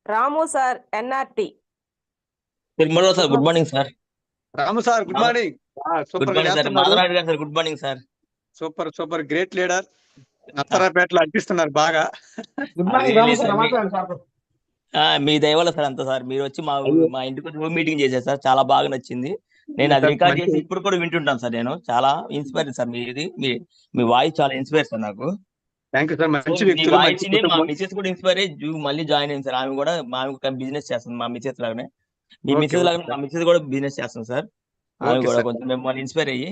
Ramu sir NRT. Tirumalarao sir good morning sir. Ramu sir good morning. Good morning sir. Madhavarayudu గారు sir good morning sir. Super great leader. నత్తరాపేటలో అనిపిస్తున్నారు బాగా. మీ దయవల్ల సార్ అంతా సార్. మీరు వచ్చి మా ఇంటికి వచ్చి మీటింగ్ చేశారు సార్, చాలా బాగా నచ్చింది. నేను అది రికార్డ్ చేసి ఇప్పుడు కూడా వింటుంటాను సార్. నేను చాలా ఇన్స్పైర్ సార్, మీ వాయిస్ చాలా ఇన్స్పైర్ సార్ నాకు. Thank you sir. మంచి వ్యక్తులు, మా మిసెస్ కూడా ఇన్స్పైర్ అయ్యి మళ్ళీ జాయిన్ అయింది సార్. ఆమె కూడా బిజినెస్ చేస్తుంది మా మిసెస్ లాగానే. మీ మిసెస్ లాగానే మా మిసెస్ కూడా బిజినెస్ చేస్తుంది సార్. ఆమె కూడా కొంచెం మిమ్మల్ని ఇన్స్పైర్ అయ్యి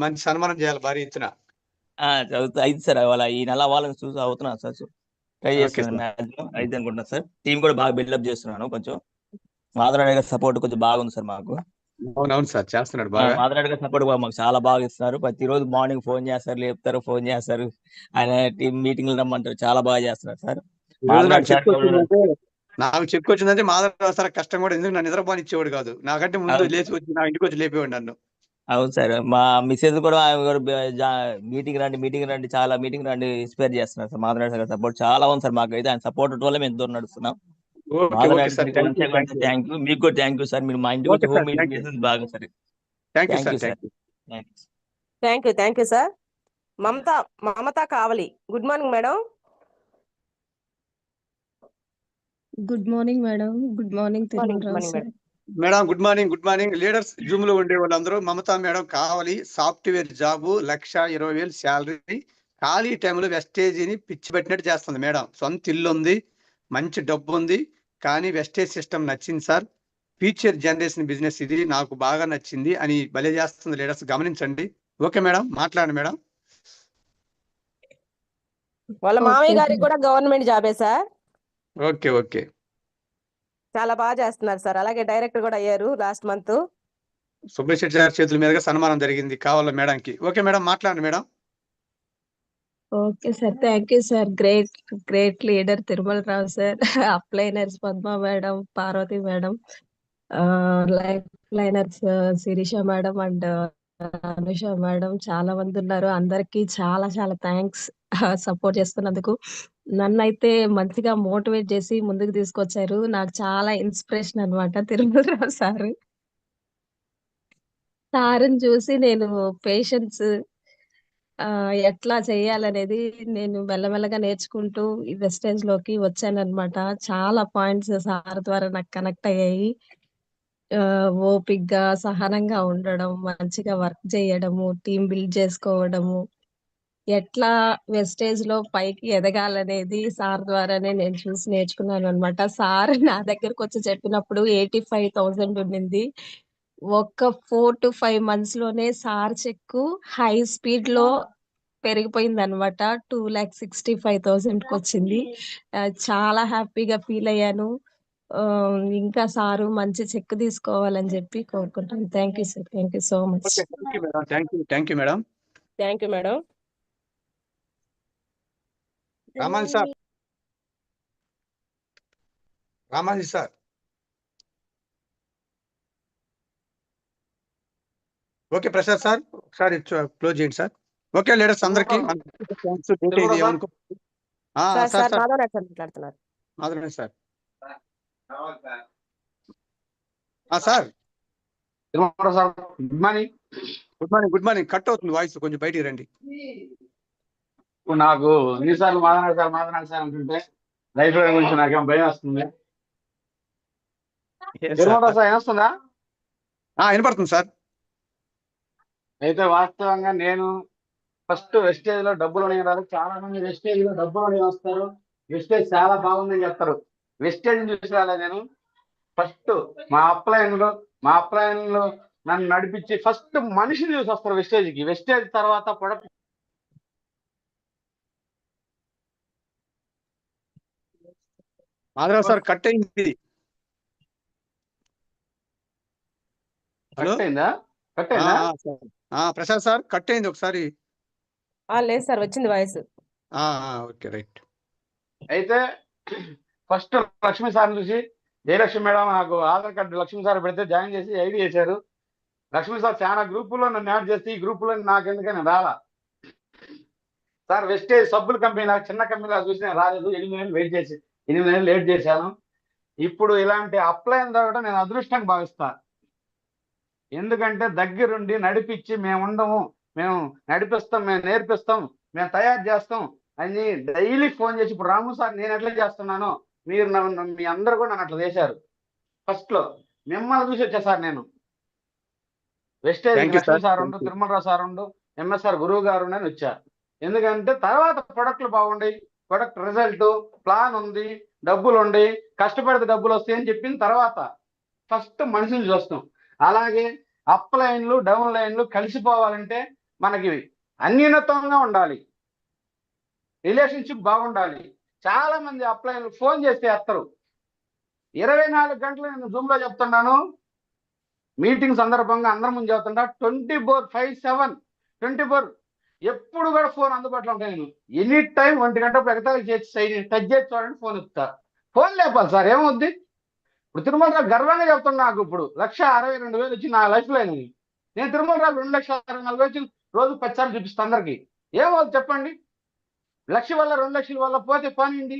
మంచి సన్మానం చేయాలి భారీ ఎత్తున. అయితే సార్ వాళ్ళ ఈ నెల వాళ్ళని చూసి అవుతున్నాను సార్, ట్రై చేస్తున్నాను, మ్యాక్సిమం అయితే అనుకుంటున్నాను సార్. టీం కూడా బాగా బిల్డప్ చేస్తున్నాను. కొంచెం మాధవరాయుడు గారి సపోర్ట్ కొంచెం బాగుంది సార్ మాకు. అవునవును సార్, చేస్తున్నాడు బాగా. మాధవరాయుడు గారి సపోర్ట్ మాకు చాలా బాగా ఇస్తున్నారు. ప్రతిరోజు మార్నింగ్ ఫోన్ చేస్తారు, లేపుతారు, ఫోన్ చేస్తారు, ఆయన టీం మీటింగ్లు రమ్మంటారు, చాలా బాగా చేస్తున్నారు సార్. నాకు చెప్పుకొచ్చిందంటే మాధవరావు సార్ కష్టం కూడా, ఎందుకు నన్ను నిద్రపోనిచ్చేవాడు కాదు, నాకంటే ముందు లేచి వచ్చి నా ఇంటికి వచ్చి లేపేవాడు నన్ను. అవును సార్. మా మిసెస్ కూడా మీటింగ్ రండి చాలా మీటింగ్ రండి ఇన్స్పైర్ చేస్తున్నారు సార్. మాధవరాయుడు సార్ సపోర్ట్ చాలా ఉంది సార్ మాకు. అయితే ఆయన సపోర్ట్ వల్ల మేము దూరం నడుస్తున్నాం. Okay all the okay best sir, thank you thank you thank you. మీకు కూడా థ్యాంక్ యూ సార్. మీరు మా ఇంటికి ఓకే వచ్చి home sir, meeting thank you చేసేది బాగా sir. Thank you thank sir you thank sir. You. Thank you sir. Mamata Kavali, good morning madam. Good morning madam. Good morning morning Tirumalarao morning sir. Madam. Madam good morning, good morning. Leaders zoom లో ఉండే వాళ్ళందరూ Mamata madam కావాలి, software job, 1,20,000 salary, ఖాళీ టైంలో వెస్టేజీని పిచ్చి పెట్టినట్టు చేస్తుంది madam. సొంత ఇల్లు ఉంది, మంచి డబ్బు ఉంది, కానీ వెస్టేజ్ సిస్టమ్ నచ్చింది సార్. ఫ్యూచర్ జనరేషన్ బిజినెస్ ఇది, నాకు బాగా నచ్చింది అని భలే చేస్తుంది. లీడర్స్ గమనించండి. ఓకే మేడం, మాట్లాడండి మేడం. వాళ్ళ మామయ్య గారికి కూడా గవర్నమెంట్ జాబే సార్. ఓకే ఓకే, చాలా బాగా చేస్తున్నారు సార్. అలాగే డైరెక్టర్ కూడా అయ్యారు లాస్ట్ మంత్. సుబ్బశెట్టి గారి చేతుల మీదుగా సన్మానం జరిగింది కావాల మేడంకి. ఓకే మేడం, మాట్లాడండి madam. Okay sir, thank you sir. Great leader Tirumalarao sir. అప్లైనర్స్ Padma madam, Parvathi madam, life liners Sirisha madam and Anusha madam, చాలా మంది ఉన్నారు. అందరికి చాలా చాలా థ్యాంక్స్ సపోర్ట్ చేస్తున్నందుకు. నన్నైతే మంచిగా మోటివేట్ చేసి ముందుకు తీసుకొచ్చారు. నాకు చాలా ఇన్స్పిరేషన్ అన్నమాట తిరుమలరావు సార్. సార్ని చూసి నేను పేషెన్స్ ఎట్లా చేయాలనేది నేను మెల్లమెల్లగా నేర్చుకుంటూ ఈ వెస్టేజ్ లోకి వచ్చానన్నమాట. చాలా పాయింట్స్ సార్ ద్వారా నాకు కనెక్ట్ అయ్యాయి. ఓపిగ్గా సహనంగా ఉండడం, మంచిగా వర్క్ చేయడము, టీమ్ బిల్డ్ చేసుకోవడము, ఎట్లా వెస్టేజ్ లో పైకి ఎదగాలనేది సార్ ద్వారానే నేను చూసి నేర్చుకున్నాను అనమాట. సార్ నా దగ్గరకు వచ్చి చెప్పినప్పుడు 85,000 ఉండింది. ఒక్క 4 to 5 months లోనే సార్ చెక్ హై స్పీడ్ లో పెరిగిపోయింది అనమాట. 2,65,000 వచ్చింది. చాలా హ్యాపీగా ఫీల్ అయ్యాను. ఇంకా సారు మంచి చెక్ తీసుకోవాలని చెప్పి కోరుకుంటాను. Thank you sir. Thank you so much. Okay, thank you madam. Thank you madam. Thank you madam. Ramaji sir, Ramaji sir. Okay Prasad sir, ఒకసారి క్లోజ్ చేయండి సార్. ఓకే లీడర్స్ అందరికి మాట్లాడుతున్నారు sir. Sir good morning. Good morning, good morning. Cut అవుతుంది voice, కొంచెం బయటికి రండి. ఇప్పుడు నాకు ఎన్నిసార్లు మాదనాడు సార్ అంటుంటే లైఫ్ లో గురించి నాకేం భయం వస్తుంది. సార్ ఏమొస్తుందా? వినపడుతుంది సార్. అయితే వాస్తవంగా నేను ఫస్ట్ వెస్టేజ్ లో డబ్బులు రాదు. చాలా మంది వెస్టేజ్ లో డబ్బులు వస్తారు, వెస్టేజ్ చాలా బాగుందని చెప్తారు. వెస్టేజ్ చూసి రాలే నేను. ఫస్ట్ మా అప్లైన్ లో నన్ను నడిపించి ఫస్ట్ మనిషిని చూసి వస్తారు వెస్టేజ్ కి. వెస్టేజ్ తర్వాత ప్రొడక్ట్. మాధవరావు సార్ కట్ అయింది. హలో, ప్రసాద్ సార్ కట్ అయింది ఒకసారి. లేదు సార్, వచ్చింది వాయిస్. Okay right. అయితే ఫస్ట్ లక్ష్మీ సార్ చూసి, జయలక్ష్మి మేడం నాకు ఆధార్ కార్డు లక్ష్మీ సార్ పెడితే జాయిన్ చేసి ఐడి చేశారు. లక్ష్మీ సార్ చాలా గ్రూపుల్లో నన్ను యాడ్ చేసి ఈ గ్రూపులో నాకు ఎందుకని రాలా సార్. వెస్టేజ్ సబ్బుల కంపెనీ నాకు చిన్న కంపెనీ చూసి నేను రాలేదు. 8 నెలలు లేట్ చేశాను. ఇప్పుడు ఇలాంటి అప్లైన్ ద్వారా నేను అదృష్టంగా భావిస్తాను. ఎందుకంటే దగ్గరుండి నడిపించి మేము ఉండము, మేము నడిపిస్తాం, మేము నేర్పిస్తాం, మేము తయారు చేస్తాం అని డైలీ ఫోన్ చేసి, ఇప్పుడు రాము సార్ నేను ఎట్లా చేస్తున్నానో మీరు మీ అందరూ కూడా నన్ను అట్లా చేశారు. ఫస్ట్ లో మిమ్మల్ని చూసి వచ్చా సార్ నేను. వెస్టేజ్ లక్ష్మీ సార్ ఉండు, తిరుమలరావు సార్ ఉండు, ఎంఎస్ఆర్ గురువు గారు అని వచ్చా. ఎందుకంటే తర్వాత ప్రొడక్ట్లు బాగుండయి, ప్రొడక్ట్ రిజల్ట్ ప్లాన్ ఉంది, డబ్బులు ఉండి, కష్టపడితే డబ్బులు వస్తాయి అని చెప్పిన తర్వాత ఫస్ట్ మనిషిని చూస్తాం. అలాగే అప్ లైన్లు డౌన్ లైన్లు కలిసిపోవాలంటే మనకి అన్యూనతంగా ఉండాలి, రిలేషన్షిప్ బాగుండాలి. చాలా మంది అప్ లైన్లు ఫోన్ చేస్తే ఎత్తరు. 24 గంటలు నేను జూమ్ లో చెప్తున్నాను, మీటింగ్ సందర్భంగా అందరి ముందు చెప్తున్నా. 24/7 ఎప్పుడు కూడా ఫోన్ అందుబాటులో ఉంటాయి. నేను ఎనీ టైం 1 గంట ఎగతాళి చేసి టచ్ చేసి చూడండి, ఫోన్ ఎత్తుతా. ఫోన్ లేపాలి సార్, ఏమవుద్ది? ఇప్పుడు తిరుమలరావు గర్వంగా చెప్తున్నా, నాకు ఇప్పుడు 1,62,000 వచ్చి నా లైఫ్ లో అయినది. నేను తిరుమలరావు 2,64,000 వచ్చి రోజు 10 సార్లు చూపిస్తాను అందరికి. ఏమవుతుంది చెప్పండి? 1,00,000 వల్ల 2,00,000 వల్ల పోతే పోనింది.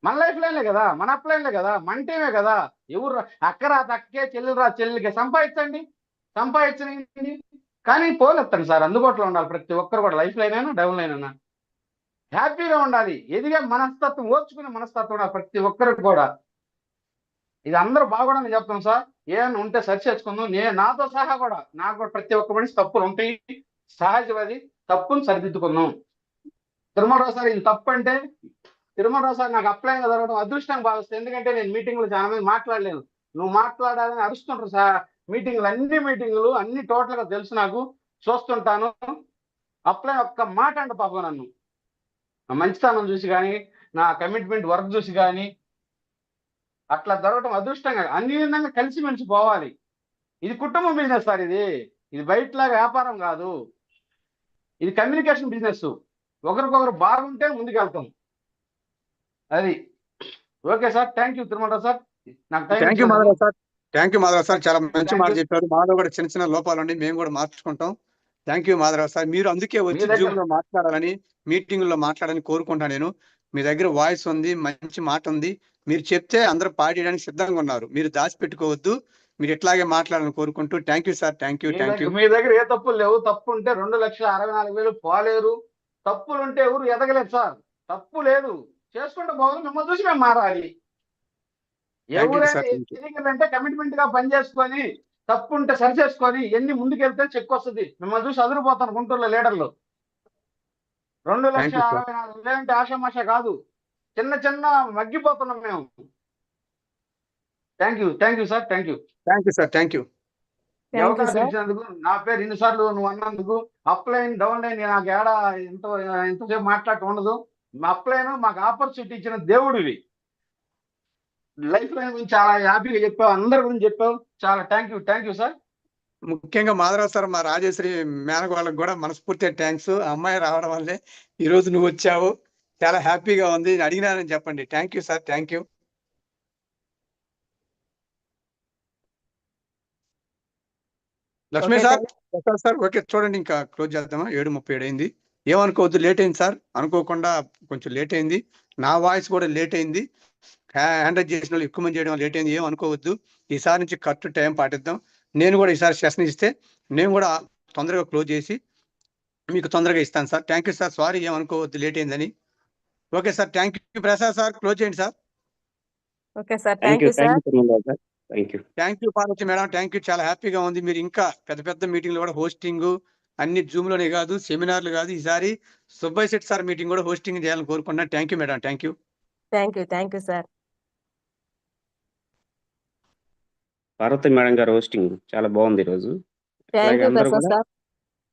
మన లైఫ్ లైన్లే కదా, మన అప్లైన్లే కదా, మన టీమే కదా. ఎవరు అక్కరా తక్కే, చెల్లెలరా చెల్లెలకి సంపాదించండి, సంపాదించండి, కానీ పోలెత్తండి సార్. అందుబాటులో ఉండాలి ప్రతి ఒక్కరు కూడా, లైఫ్ లైన్ అయినా డౌన్ లైన్ అయినా హ్యాపీగా ఉండాలి. ఎదిగే మనస్తత్వం, ఓర్చుకునే మనస్తత్వం ఉండాలి ప్రతి ఒక్కరికి కూడా. ఇది అందరూ బాగుండని చెప్తాం సార్. ఏమన్నా ఉంటే సరి చేసుకుందాం. నాతో సహా కూడా, నాకు కూడా ప్రతి ఒక్క మనిషి తప్పులు ఉంటాయి, సహజం. అది తప్పును సరిదిద్దుకుందాం. తిరుమలరావు సార్ ఇది తప్పు అంటే, తిరుమలరావు సార్ నాకు అప్లైన్ జరగడం అదృష్టంగా భావిస్తాను. ఎందుకంటే నేను మీటింగ్లు చాలా మంది మాట్లాడలేను, నువ్వు మాట్లాడాలని అరుస్తుంటారు సార్. అన్ని మీటింగులు అన్ని టోటల్గా తెలుసు, నాకు చూస్తుంటాను. అప్లైన్ ఒక్క మాట అంటే పాపం నన్ను, నా మంచితనం చూసి కానీ, నా కమిట్మెంట్ వర్క్ చూసి కానీ అట్లా జరగడం అదృష్టంగా. అన్ని విధంగా కలిసిమెలిసి పోవాలి. ఇది కుటుంబం బిజినెస్ సార్. ఇది బయటలాగా వ్యాపారం కాదు, ఇది కమ్యూనికేషన్ బిజినెస్. ఒకరికొకరు బాగుంటే ముందుకెళ్తాం. అది okay sir. Thank you Tirumalarao sir. నాకు thank you Madhav sir. Thank you Madhav sir. చాలా మంచి మాట చెప్పారు. మాధవ్ కూడా చిన్న చిన్న లోపాలు ఉండి మేము కూడా మార్చుకుంటాం. Thank you Madhav sir. మీరు అందుకే వచ్చి జూమ్ లో మాట్లాడాలని, మీటింగ్ లో మాట్లాడాలని కోరుకుంటాను నేను. మీ దగ్గర వాయిస్ ఉంది, మంచి మాట ఉంది. మీరు చెప్తే అందరూ పాడేయడానికి సిద్ధంగా ఉన్నారు. మీరు దాచిపెట్టుకోవద్దు, మీరు ఇట్లాగే మాట్లాడాలని కోరుకుంటూ thank you sir. Thank you. మీ దగ్గర ఏ తప్పులు లేవు. తప్పు ఉంటే 2,64,000 పోలేరు. తప్పులు ఉంటే ఎవరు ఎదగలేదు సార్. తప్పు లేదు, చేసుకుంటూ పోవాలి. మిమ్మల్ని చూసి మేము మారాలి. ఎవరైనా ఎదిగిందంటే కమిట్మెంట్ గా పని చేసుకొని, తప్పు ఉంటే సరి చేసుకొని ఎన్ని ముందుకెళ్తే చెక్ వస్తుంది. మిమ్మల్ని చూసి అదిరిపోతాను గుంటూరులో లీడర్లు. 2,64,000 అంటే ఆషామాష కాదు, చిన్న చిన్న మగ్గిపోతున్నాం మేము. Thank you sir. Thank you sir. Thank you. అవకాశం ఇచ్చినందుకు, నా పేరు ఇన్నిసార్లు నువ్వు అన్నందుకు. అప్లైన్ డౌన్ లైన్ నాకు ఏడా ఎంతసేపు మాట్లాడటం ఉండదు. మా అప్లైన్ మాకు ఆపర్చునిటీ ఇచ్చిన దేవుడివి. లైఫ్ లైన్ గురించి చాలా హ్యాపీగా చెప్పావు, అందరి గురించి చెప్పావు. చాలా థ్యాంక్ యూ సార్. ముఖ్యంగా మాధవరావు సార్, మా రాజేశ్వరి మేనకు వాళ్ళకి కూడా మనస్ఫూర్తిగా థ్యాంక్స్. అమ్మాయి రావడం వల్లే ఈరోజు నువ్వు వచ్చావు, చాలా హ్యాపీగా ఉంది. అడిగినానని చెప్పండి. Thank you sir. Thank you. Lakshmi sir, Prasad sir, okay చూడండి, ఇంకా క్లోజ్ చేద్దామా? 7:37 అయింది. ఏమనుకోవద్దు, లేట్ అయింది సార్. అనుకోకుండా కొంచెం లేట్ అయింది. నా వాయిస్ కూడా లేట్ అయింది. హ్యాండ్ రైజ్ చేసిన వాళ్ళు ఎక్కువ మంది చేయడం లేట్ అయింది. ఏమనుకోవద్దు. ఈసారి నుంచి కరెక్ట్ టైం పాటిద్దాం. నేను కూడా ఈసారి సెషన్ ఇస్తే నేను కూడా తొందరగా క్లోజ్ చేసి మీకు తొందరగా ఇస్తాను sir. Thank you sir. Sorry, ఏమనుకోవద్దు లేట్ అయిందని. Okay sir. Thank you. Prasad sir, close చేయండి sir. Okay sir. Thank you sir. Thank you Parvathi madam. Thank you. చాలా హ్యాపీగా ఉంది. మీరు ఇంకా పెద్ద పెద్ద మీటింగ్లు కూడా హోస్టింగ్, అన్ని జూమ్ లోనే కాదు, సెమినార్లు కాదు, ఈసారి సుబ్బయ్య శెట్టి సార్ మీటింగ్ కూడా హోస్టింగ్ చేయాలని కోరుకుంటున్నాను. Thank you madam. Thank you sir. Parvathi madam గారు హోస్టింగ్ చాలా బాగుంది ఈరోజు. అలాగే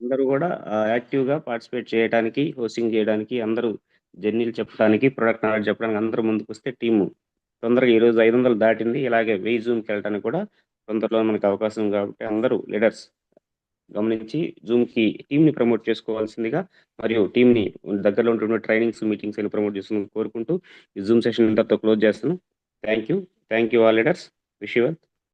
అందరూ కూడా యాక్టివ్ గా పార్టిసిపేట్ చేయడానికి, హోస్టింగ్ చేయడానికి, అందరూ జర్నీలు చెప్పడానికి, ప్రొడక్ట్ నాలెడ్జ్ చెప్పడానికి అందరూ ముందుకు వస్తే టీము తొందరగా ఈరోజు 500 దాటింది. ఇలాగే 1000 జూమ్కి వెళ్ళడానికి కూడా తొందరలో మనకు అవకాశం. కాబట్టి అందరూ లీడర్స్ గమనించి జూమ్కి టీంని ప్రమోట్ చేసుకోవాల్సిందిగా, మరియు టీంని దగ్గరలో ఉంటున్న ట్రైనింగ్స్, మీటింగ్స్ ప్రమోట్ చేస్తున్నందుకు కోరుకుంటూ ఈ జూమ్ సెషన్ ఇంతతో క్లోజ్ చేస్తాను. Thank you all leaders. Wish you well.